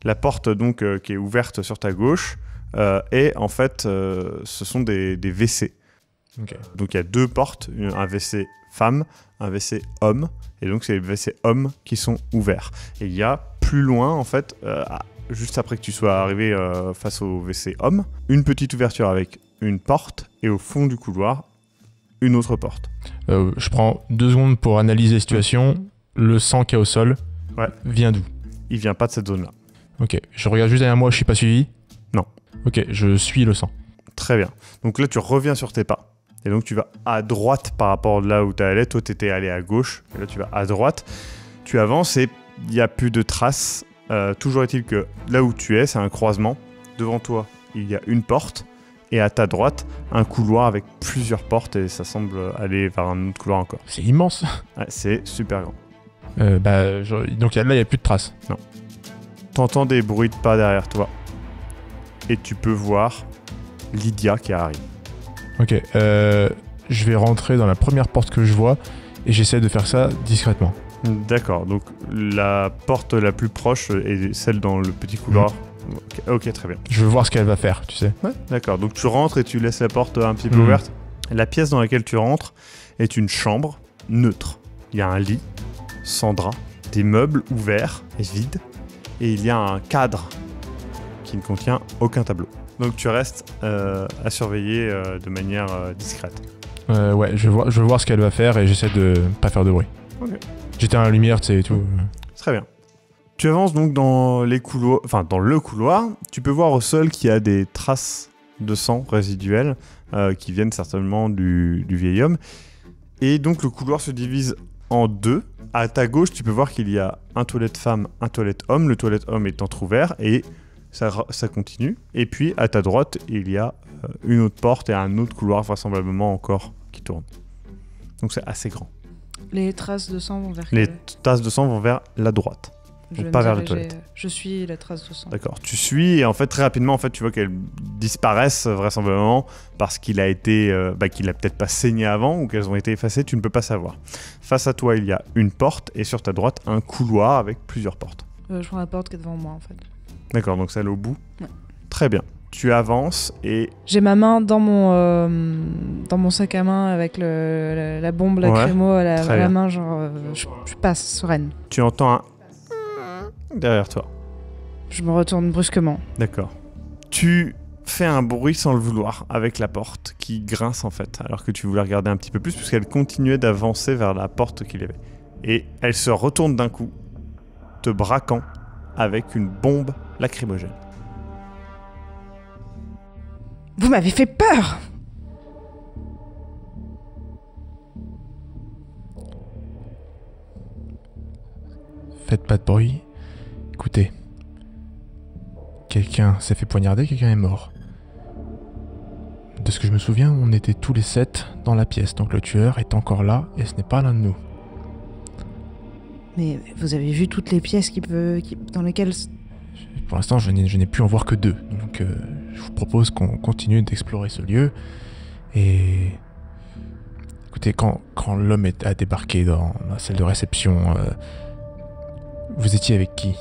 La porte donc qui est ouverte sur ta gauche est en fait, ce sont des WC. Okay. Donc il y a 2 portes, un WC femme, un WC homme, et donc c'est les WC hommes qui sont ouverts. Et il y a plus loin en fait, juste après que tu sois arrivé face au WC homme, une petite ouverture avec une porte, et au fond du couloir, une autre porte. Je prends 2 secondes pour analyser la situation. Le sang qu'il y a au sol vient d'où? Il vient pas de cette zone-là. Ok, je regarde juste derrière moi, je suis pas suivi? Non. Ok, je suis le sang. Très bien. Donc là, tu reviens sur tes pas. Et donc, tu vas à droite par rapport à là où tu allais. Toi, tu étais allé à gauche. Et là, tu vas à droite. Tu avances et il n'y a plus de traces. Toujours est-il que là où tu es, c'est un croisement. Devant toi, il y a une porte. Et à ta droite, un couloir avec plusieurs portes. Et ça semble aller vers un autre couloir encore. C'est immense. Ouais, c'est super grand. Donc là, il n'y a plus de traces. Non. T'entends des bruits de pas derrière toi. Et tu peux voir Lydia qui arrive. Ok, je vais rentrer dans la première porte que je vois et j'essaie de faire ça discrètement. D'accord, donc la porte la plus proche est celle dans le petit couloir. Ok, très bien. Je veux voir ce qu'elle va faire, tu sais. Ouais, d'accord, donc tu rentres et tu laisses la porte un petit peu ouverte. La pièce dans laquelle tu rentres est une chambre neutre. Il y a un lit, sans drap, des meubles ouverts et vides, et il y a un cadre qui ne contient aucun tableau. Donc tu restes à surveiller de manière discrète. Ouais, je veux voir ce qu'elle va faire et j'essaie de pas faire de bruit. Ok. J'éteins la lumière, tu sais, et tout. Très bien. Tu avances donc dans les couloirs, dans le couloir. Tu peux voir au sol qu'il y a des traces de sang résiduelles qui viennent certainement du vieil homme. Et donc le couloir se divise en deux. À ta gauche, tu peux voir qu'il y a un toilette femme, un toilette homme. Le toilette homme est entrouvert et ça continue. Et puis à ta droite, il y a une autre porte et un autre couloir vraisemblablement encore qui tourne. Donc c'est assez grand. Les traces de sang vont vers Les traces de sang vont vers la droite. Donc pas vers les toilettes. Je suis la trace de sang. D'accord. Tu suis et en fait très rapidement tu vois qu'elles disparaissent vraisemblablement parce qu'il a été qu'il a peut-être pas saigné avant ou qu'elles ont été effacées. Tu ne peux pas savoir. Face à toi il y a une porte et sur ta droite un couloir avec plusieurs portes. Je prends la porte qui est devant moi en fait. D'accord. Donc celle au bout. Ouais. Très bien. Tu avances et j'ai ma main dans mon sac à main avec la bombe lacrymo à la main, genre je passe sereine. Tu entends un derrière toi. Je me retourne brusquement. D'accord. Tu fais un bruit sans le vouloir avec la porte qui grince en fait, alors que tu voulais regarder un petit peu plus puisqu'elle continuait d'avancer vers la porte qu'il y avait. Et elle se retourne d'un coup, te braquant avec une bombe lacrymogène. Vous m'avez fait peur! Faites pas de bruit. Écoutez. Quelqu'un s'est fait poignarder, quelqu'un est mort. De ce que je me souviens, on était tous les 7 dans la pièce, donc le tueur est encore là et ce n'est pas l'un de nous. Mais vous avez vu toutes les pièces dans lesquelles... Pour l'instant, je n'ai pu en voir que 2, donc je vous propose qu'on continue d'explorer ce lieu. Et écoutez, quand l'homme a débarqué dans la salle de réception, vous étiez avec qui ?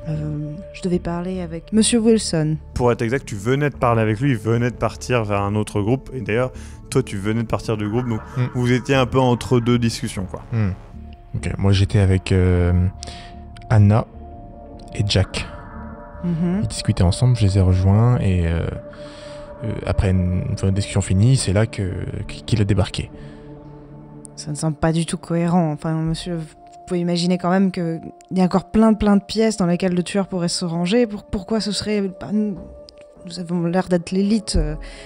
Je devais parler avec Monsieur Wilson. Pour être exact, tu venais de parler avec lui, il venait de partir vers un autre groupe. Et d'ailleurs, toi, tu venais de partir du groupe, donc vous étiez un peu entre deux discussions, quoi. Ok, moi j'étais avec Anna et Jack. Ils discutaient ensemble, je les ai rejoints et après une discussion finie, c'est là qu'il a débarqué. Ça ne semble pas du tout cohérent. Enfin, monsieur, vous pouvez imaginer quand même qu'il y a encore plein de pièces dans lesquelles le tueur pourrait se ranger. Pourquoi ce serait... Nous avons l'air d'être l'élite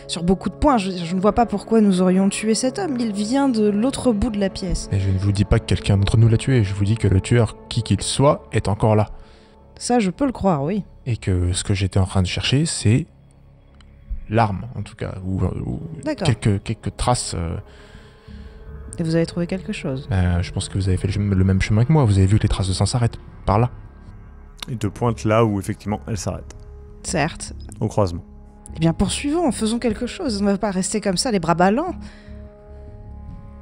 sur beaucoup de points. Je ne vois pas pourquoi nous aurions tué cet homme. Il vient de l'autre bout de la pièce. Et je ne vous dis pas que quelqu'un d'entre nous l'a tué. Je vous dis que le tueur, qui qu'il soit, est encore là. Ça, je peux le croire, oui. Et que ce que j'étais en train de chercher, c'est l'arme, en tout cas. Ou quelques traces. Et vous avez trouvé quelque chose ? Je pense que vous avez fait le même chemin que moi. Vous avez vu que les traces de sang s'arrêtent par là. Il te pointe là où effectivement elle s'arrête. Certes. Au croisement. Eh bien, poursuivons, faisons quelque chose. On ne va pas rester comme ça, les bras ballants.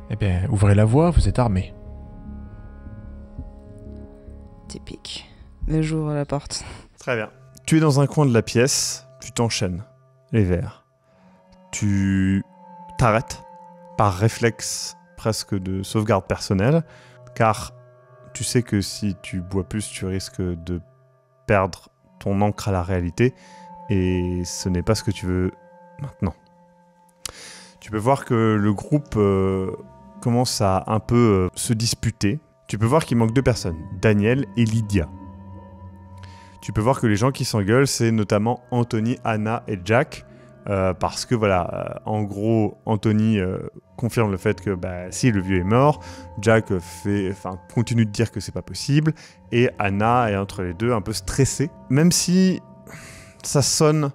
Eh bien, ouvrez la voie, vous êtes armés. Typique. Mais j'ouvre la porte. Très bien. Tu es dans un coin de la pièce, tu t'enchaînes les verres. Tu t'arrêtes par réflexe presque de sauvegarde personnelle, car tu sais que si tu bois plus, tu risques de perdre ton ancre à la réalité, et ce n'est pas ce que tu veux maintenant. Tu peux voir que le groupe commence à un peu se disputer. Tu peux voir qu'il manque 2 personnes, Daniel et Lydia. Tu peux voir que les gens qui s'engueulent, c'est notamment Anthony, Anna et Jack, parce que voilà, en gros, Anthony confirme le fait que si le vieux est mort, Jack continue de dire que c'est pas possible, et Anna est entre les deux un peu stressée, même si ça sonne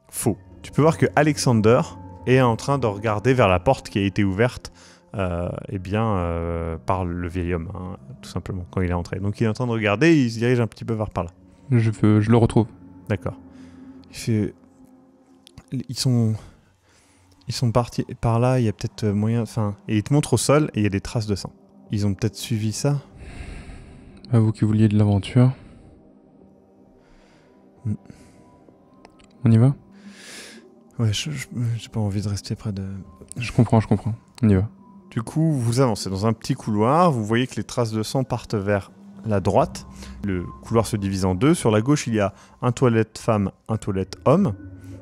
faux. Tu peux voir que Alexander est en train de regarder vers la porte qui a été ouverte par le vieil homme, hein, tout simplement, quand il est entré. Donc il est en train de regarder et il se dirige un petit peu vers par là. Je le retrouve. D'accord. Ils sont partis par là, il y a peut-être moyen... et il te montre au sol et il y a des traces de sang. Ils ont peut-être suivi ça. À vous qui vouliez de l'aventure. On y va ? Ouais, j'ai pas envie de rester près de... Je comprends. On y va. Du coup, vous avancez dans un petit couloir, vous voyez que les traces de sang partent vers la droite. Le couloir se divise en 2. Sur la gauche, il y a un toilette femme, un toilette homme.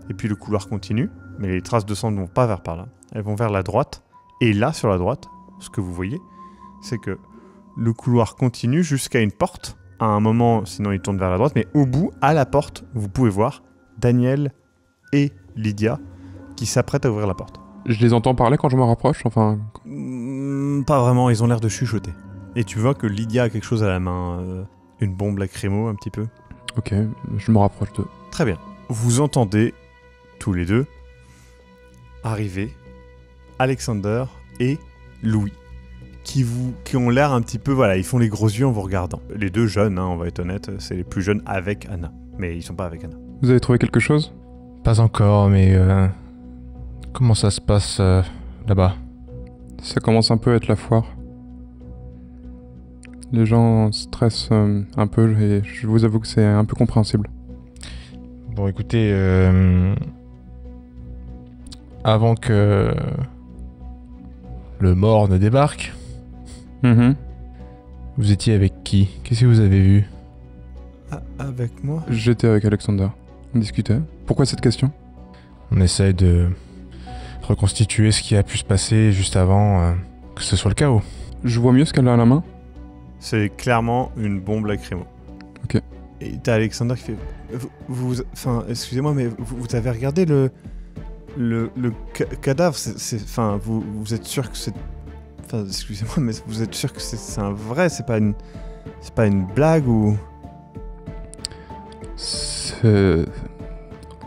Et puis le couloir continue. mais les traces de sang ne vont pas vers par là. Elles vont vers la droite. Et là, sur la droite, ce que vous voyez, c'est que le couloir continue jusqu'à une porte. À un moment, sinon il tourne vers la droite, mais au bout, à la porte, vous pouvez voir Daniel et Lydia qui s'apprêtent à ouvrir la porte. Je les entends parler quand je me rapproche, enfin... Pas vraiment, ils ont l'air de chuchoter. Et tu vois que Lydia a quelque chose à la main, une bombe lacrymo un petit peu. Ok, je me rapproche d'eux. Très bien. Vous entendez, tous les deux, arriver Alexander et Louis, qui ont l'air un petit peu, voilà, ils font les gros yeux en vous regardant. Les deux jeunes, on va être honnête, c'est les plus jeunes avec Anna. Mais ils sont pas avec Anna. Vous avez trouvé quelque chose ? Pas encore, mais comment ça se passe là-bas ? Ça commence un peu à être la foire. Les gens stressent un peu et je vous avoue que c'est un peu compréhensible. Bon, écoutez, avant que le mort ne débarque, vous étiez avec qui ? Qu'est-ce que vous avez vu ? Avec moi ? J'étais avec Alexander. On discutait. Pourquoi cette question ? On essaie de reconstituer ce qui a pu se passer juste avant que ce soit le chaos. Je vois mieux ce qu'elle a à la main. C'est clairement une bombe lacrymo. Ok. Et t'as Alexander qui fait... Enfin, excusez-moi, mais vous avez regardé le cadavre, enfin, vous êtes sûr que c'est... Enfin, excusez-moi, mais vous êtes sûr que c'est un vrai, c'est pas une blague ou... En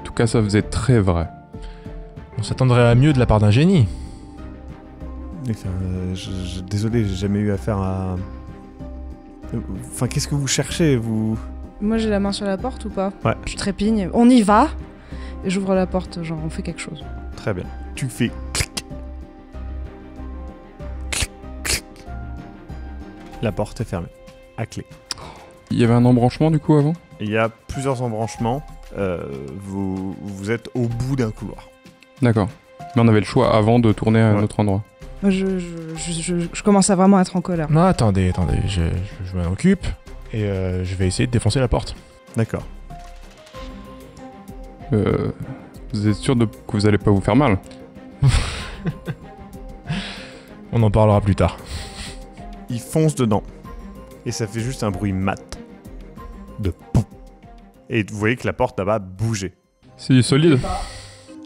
tout cas, ça faisait très vrai. On s'attendrait à mieux de la part d'un génie. Enfin, désolé, j'ai jamais eu affaire à... Enfin, qu'est-ce que vous cherchez, vous... Moi, j'ai la main sur la porte ou pas ? Ouais. Je trépigne. On y va ? Et j'ouvre la porte, genre, on fait quelque chose. Très bien. Tu fais clic. Clic, clic. La porte est fermée. À clé. Il y avait un embranchement, du coup, avant ? Il y a plusieurs embranchements. Vous êtes au bout d'un couloir. D'accord. Mais on avait le choix avant de tourner à un autre endroit. Moi, je commence à vraiment être en colère. Non, attendez, je m'en occupe et je vais essayer de défoncer la porte. D'accord. Vous êtes sûr que vous allez pas vous faire mal ? On en parlera plus tard. Il fonce dedans. Et ça fait juste un bruit mat. De pouf. Et vous voyez que la porte là-bas bouger. C'est solide.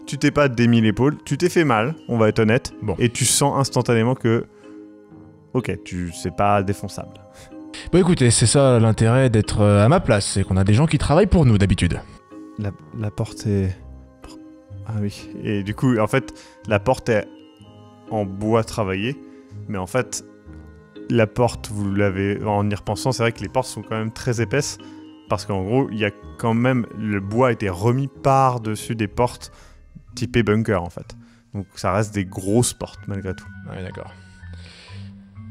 Tu t'es pas démis l'épaule, tu t'es fait mal, on va être honnête. Bon. Et tu sens instantanément que... Ok, c'est pas défonçable. Bon, écoutez, c'est ça l'intérêt d'être à ma place, c'est qu'on a des gens qui travaillent pour nous d'habitude. La porte est... Ah oui. Et du coup, en fait, la porte est en bois travaillé. Mais en fait, la porte, vous l'avez... En y repensant, c'est vrai que les portes sont quand même très épaisses. Parce qu'en gros, il y a quand même... Le bois a été remis par-dessus des portes typées bunker, en fait. Donc ça reste des grosses portes, malgré tout. Ouais, d'accord.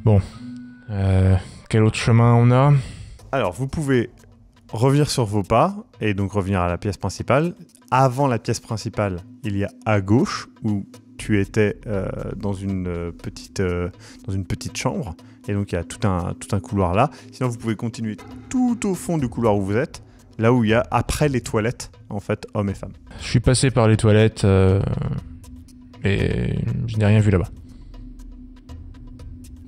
Bon. Quel autre chemin on a ? Alors, vous pouvez revenir sur vos pas et donc revenir à la pièce principale. Avant la pièce principale, il y a à gauche où tu étais dans une petite chambre. Et donc, il y a tout un couloir là. Sinon, vous pouvez continuer tout au fond du couloir où vous êtes. Là où il y a, après les toilettes, en fait, hommes et femmes. Je suis passé par les toilettes et je n'ai rien vu là-bas.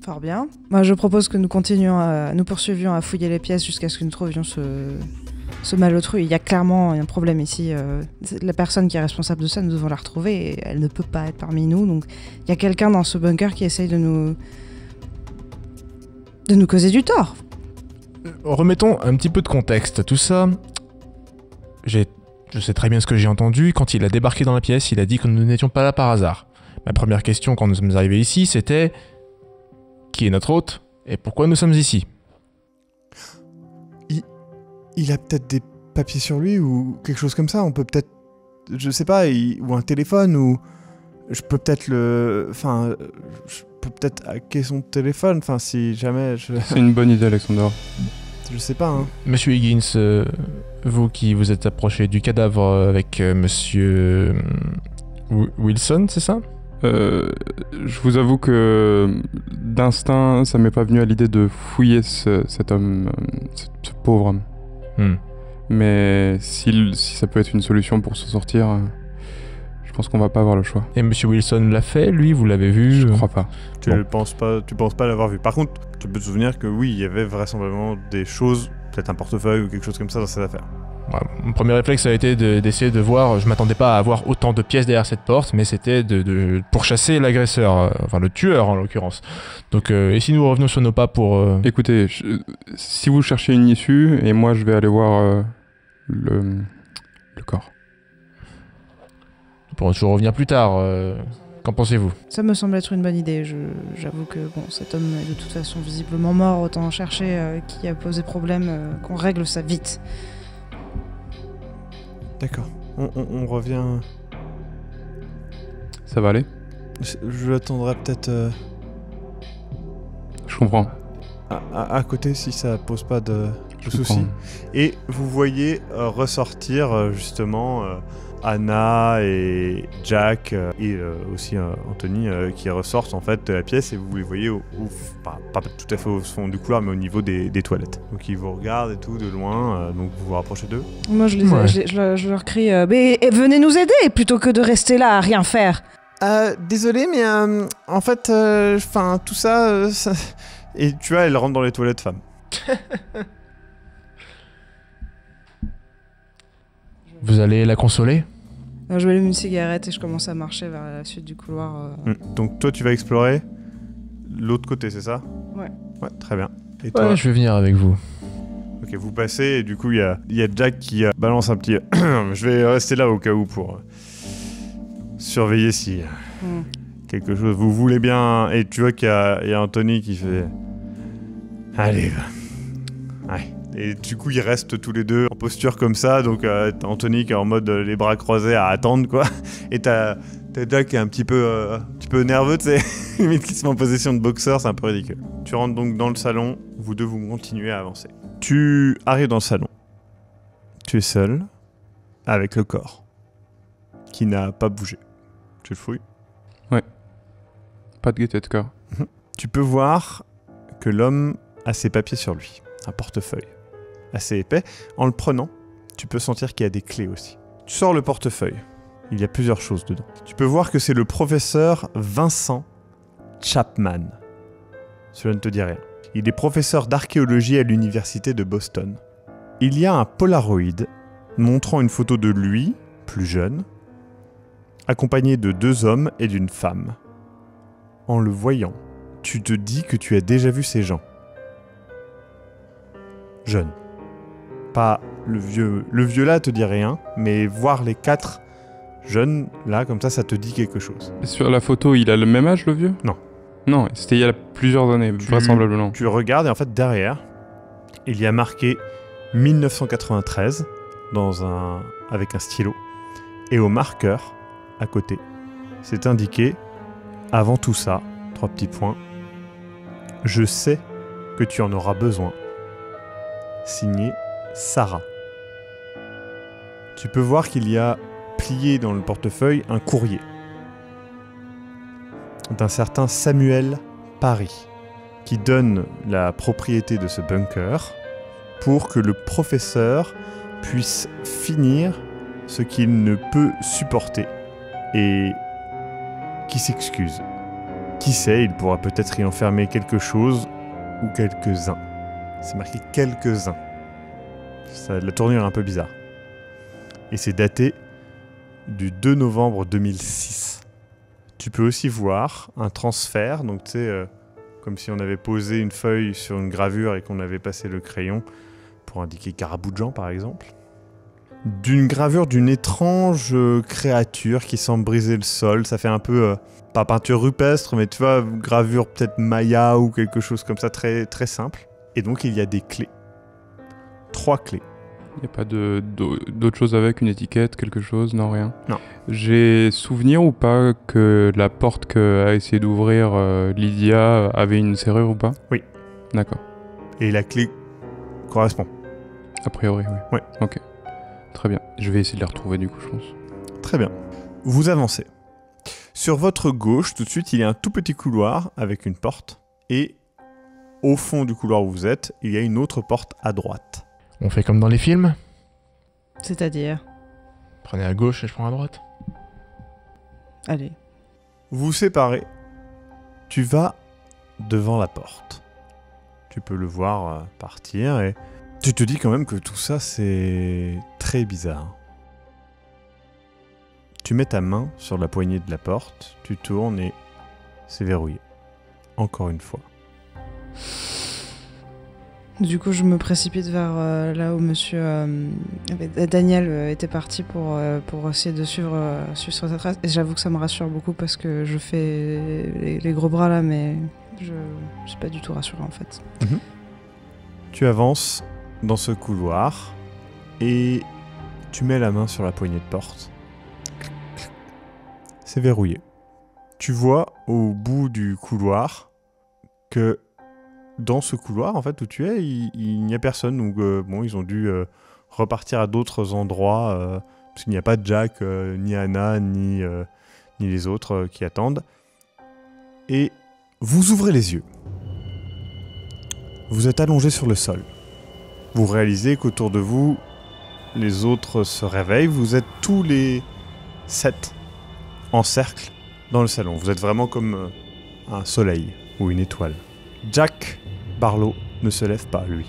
Fort bien. Moi, je propose que nous poursuivions à fouiller les pièces jusqu'à ce que nous trouvions ce malotru. Il y a clairement un problème ici. La personne qui est responsable de ça, nous devons la retrouver et elle ne peut pas être parmi nous. Donc, il y a quelqu'un dans ce bunker qui essaye de nous causer du tort. Remettons un petit peu de contexte. Tout ça, je sais très bien ce que j'ai entendu. Quand il a débarqué dans la pièce, il a dit que nous n'étions pas là par hasard. Ma première question quand nous sommes arrivés ici, c'était... Qui est notre hôte et pourquoi nous sommes ici ? Il a peut-être des papiers sur lui ou quelque chose comme ça. On peut peut-être... Je sais pas, ou un téléphone ou... Je peux peut-être hacker son téléphone, enfin si jamais... C'est une bonne idée, Alexander. Je sais pas, hein. Monsieur Higgins, vous qui vous êtes approché du cadavre avec monsieur... Wilson, c'est ça ? Je vous avoue que d'instinct, ça m'est pas venu à l'idée de fouiller cet homme, ce pauvre homme. Mais si ça peut être une solution pour s'en sortir, je pense qu'on va pas avoir le choix. Et Monsieur Wilson l'a fait, lui, vous l'avez vu? Je crois pas. Tu penses pas l'avoir vu. Par contre, tu peux te souvenir que oui, il y avait vraisemblablement des choses, peut-être un portefeuille ou quelque chose comme ça dans cette affaire. Ouais, mon premier réflexe a été d'essayer de voir, je m'attendais pas à avoir autant de pièces derrière cette porte, mais c'était de pourchasser l'agresseur, enfin le tueur en l'occurrence. Donc et si nous revenons sur nos pas pour... Écoutez, si vous cherchez une issue, et moi je vais aller voir le corps. Nous pourrons toujours revenir plus tard. Qu'en pensez-vous? Ça me semble être une bonne idée. J'avoue que bon, cet homme est de toute façon visiblement mort, autant chercher qui a posé problème, qu'on règle ça vite. D'accord. On revient... Ça va aller? Je l'attendrai peut-être Je comprends. à côté si ça pose pas de soucis. Comprends. Et vous voyez ressortir justement Anna et Jack et aussi Anthony qui ressortent en fait de la pièce et vous les voyez pas tout à fait au fond du couloir mais au niveau des toilettes. Donc ils vous regardent et tout de loin, donc vous vous rapprochez d'eux. Moi je leur crie mais venez nous aider plutôt que de rester là à rien faire. Désolé mais en fait tout ça, Et tu vois, elle rentre dans les toilettes femmes. Vous allez la consoler? Je vais allumer une cigarette et je commence à marcher vers la suite du couloir. Donc toi, tu vas explorer l'autre côté, c'est ça? Ouais. Ouais, très bien. Et toi? Ouais, je vais venir avec vous. Ok, vous passez et du coup, il y a Jack qui balance un petit... je vais rester là au cas où pour surveiller si quelque chose... Vous voulez bien... Et tu vois qu'il y a Anthony qui fait... Allez, va. Ouais. Et du coup, ils restent tous les deux en posture comme ça. Donc, t'as Anthony qui est en mode les bras croisés à attendre, quoi. Et t'as Jack qui est un petit peu nerveux, tu sais. Limite qui se met en position de boxeur, c'est un peu ridicule. Tu rentres donc dans le salon. Vous deux, vous continuez à avancer. Tu arrives dans le salon. Tu es seul avec le corps qui n'a pas bougé. Tu le fouilles? Ouais. Pas de gaieté de cœur. Tu peux voir que l'homme a ses papiers sur lui. Un portefeuille assez épais. En le prenant, tu peux sentir qu'il y a des clés aussi. Tu sors le portefeuille. Il y a plusieurs choses dedans. Tu peux voir que c'est le professeur Vincent Chapman. Cela ne te dit rien. Il est professeur d'archéologie à l'université de Boston. Il y a un Polaroid montrant une photo de lui, plus jeune, accompagné de 2 hommes et d'une femme. En le voyant, tu te dis que tu as déjà vu ces gens. Jeunes. Pas le vieux. Le vieux là te dit rien, mais voir les 4 jeunes là, comme ça te dit quelque chose. Sur la photo, il a le même âge, le vieux? Non. Non, c'était il y a plusieurs années, vraisemblablement. Tu le regardes et en fait derrière, il y a marqué 1993 avec un stylo. Et au marqueur, à côté, c'est indiqué, avant tout ça, 3 petits points, je sais que tu en auras besoin. Signé Sarah. Tu peux voir qu'il y a plié dans le portefeuille un courrier d'un certain Samuel Paris qui donne la propriété de ce bunker pour que le professeur puisse finir ce qu'il ne peut supporter et qui s'excuse. Qui sait, il pourra peut-être y enfermer quelque chose ou quelques-uns. C'est marqué quelques-uns. La tournure est un peu bizarre. Et c'est daté du 2 novembre 2006. Tu peux aussi voir un transfert, donc tu sais, comme si on avait posé une feuille sur une gravure et qu'on avait passé le crayon pour indiquer Caraboujan par exemple. D'une gravure d'une étrange créature qui semble briser le sol. Ça fait un peu, pas peinture rupestre, mais tu vois, gravure peut-être maya ou quelque chose comme ça, très, très simple. Et donc il y a des clés. 3 clés. Il n'y a pas d'autre chose avec, une étiquette, quelque chose? Non, rien? Non. J'ai souvenir ou pas que la porte qu'a essayé d'ouvrir Lydia avait une serrure ou pas? Oui. D'accord. Et la clé correspond. A priori, oui. Ouais. Ok. Très bien. Je vais essayer de les retrouver du coup, je pense. Très bien. Vous avancez. Sur votre gauche, tout de suite, il y a un tout petit couloir avec une porte. Et au fond du couloir où vous êtes, il y a une autre porte à droite. On fait comme dans les films? C'est-à-dire? Prenez à gauche et je prends à droite. Allez. Vous vous séparez. Tu vas devant la porte. Tu peux le voir partir et tu te dis quand même que tout ça, c'est très bizarre. Tu mets ta main sur la poignée de la porte, tu tournes et c'est verrouillé. Encore une fois. Du coup, je me précipite vers là où monsieur Daniel était parti pour essayer de suivre sa trace. Et j'avoue que ça me rassure beaucoup parce que je fais les gros bras là, mais je suis pas du tout rassurée en fait. Mm-hmm. Tu avances dans ce couloir et tu mets la main sur la poignée de porte. C'est verrouillé. Tu vois au bout du couloir que dans ce couloir, en fait, où tu es, il n'y a personne. Donc, bon, ils ont dû repartir à d'autres endroits parce qu'il n'y a pas de Jack, ni Anna, ni les autres qui attendent. Et vous ouvrez les yeux. Vous êtes allongé sur le sol. Vous réalisez qu'autour de vous, les autres se réveillent. Vous êtes tous les 7 en cercle dans le salon. Vous êtes vraiment comme un soleil ou une étoile. Jack Barlow ne se lève pas, lui.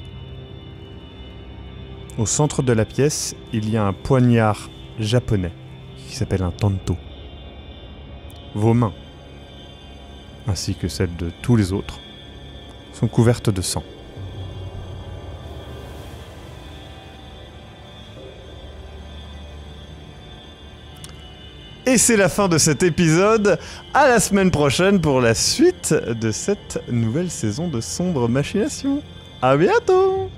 Au centre de la pièce, il y a un poignard japonais qui s'appelle un tanto. Vos mains, ainsi que celles de tous les autres, sont couvertes de sang. Et c'est la fin de cet épisode. À la semaine prochaine pour la suite de cette nouvelle saison de Sombre Machination. À bientôt!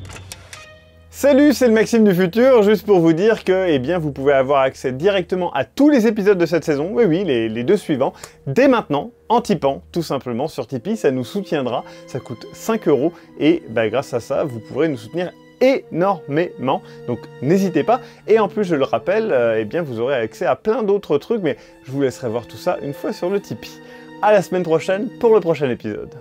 Salut, c'est le Maxime du futur, juste pour vous dire que eh bien, vous pouvez avoir accès directement à tous les épisodes de cette saison, oui, les 2 suivants, dès maintenant, en tipant, tout simplement, sur Tipeee, ça nous soutiendra, ça coûte 5 € et grâce à ça, vous pourrez nous soutenir énormément, donc n'hésitez pas, et en plus je le rappelle, eh bien vous aurez accès à plein d'autres trucs, mais je vous laisserai voir tout ça une fois sur le Tipeee. À la semaine prochaine pour le prochain épisode.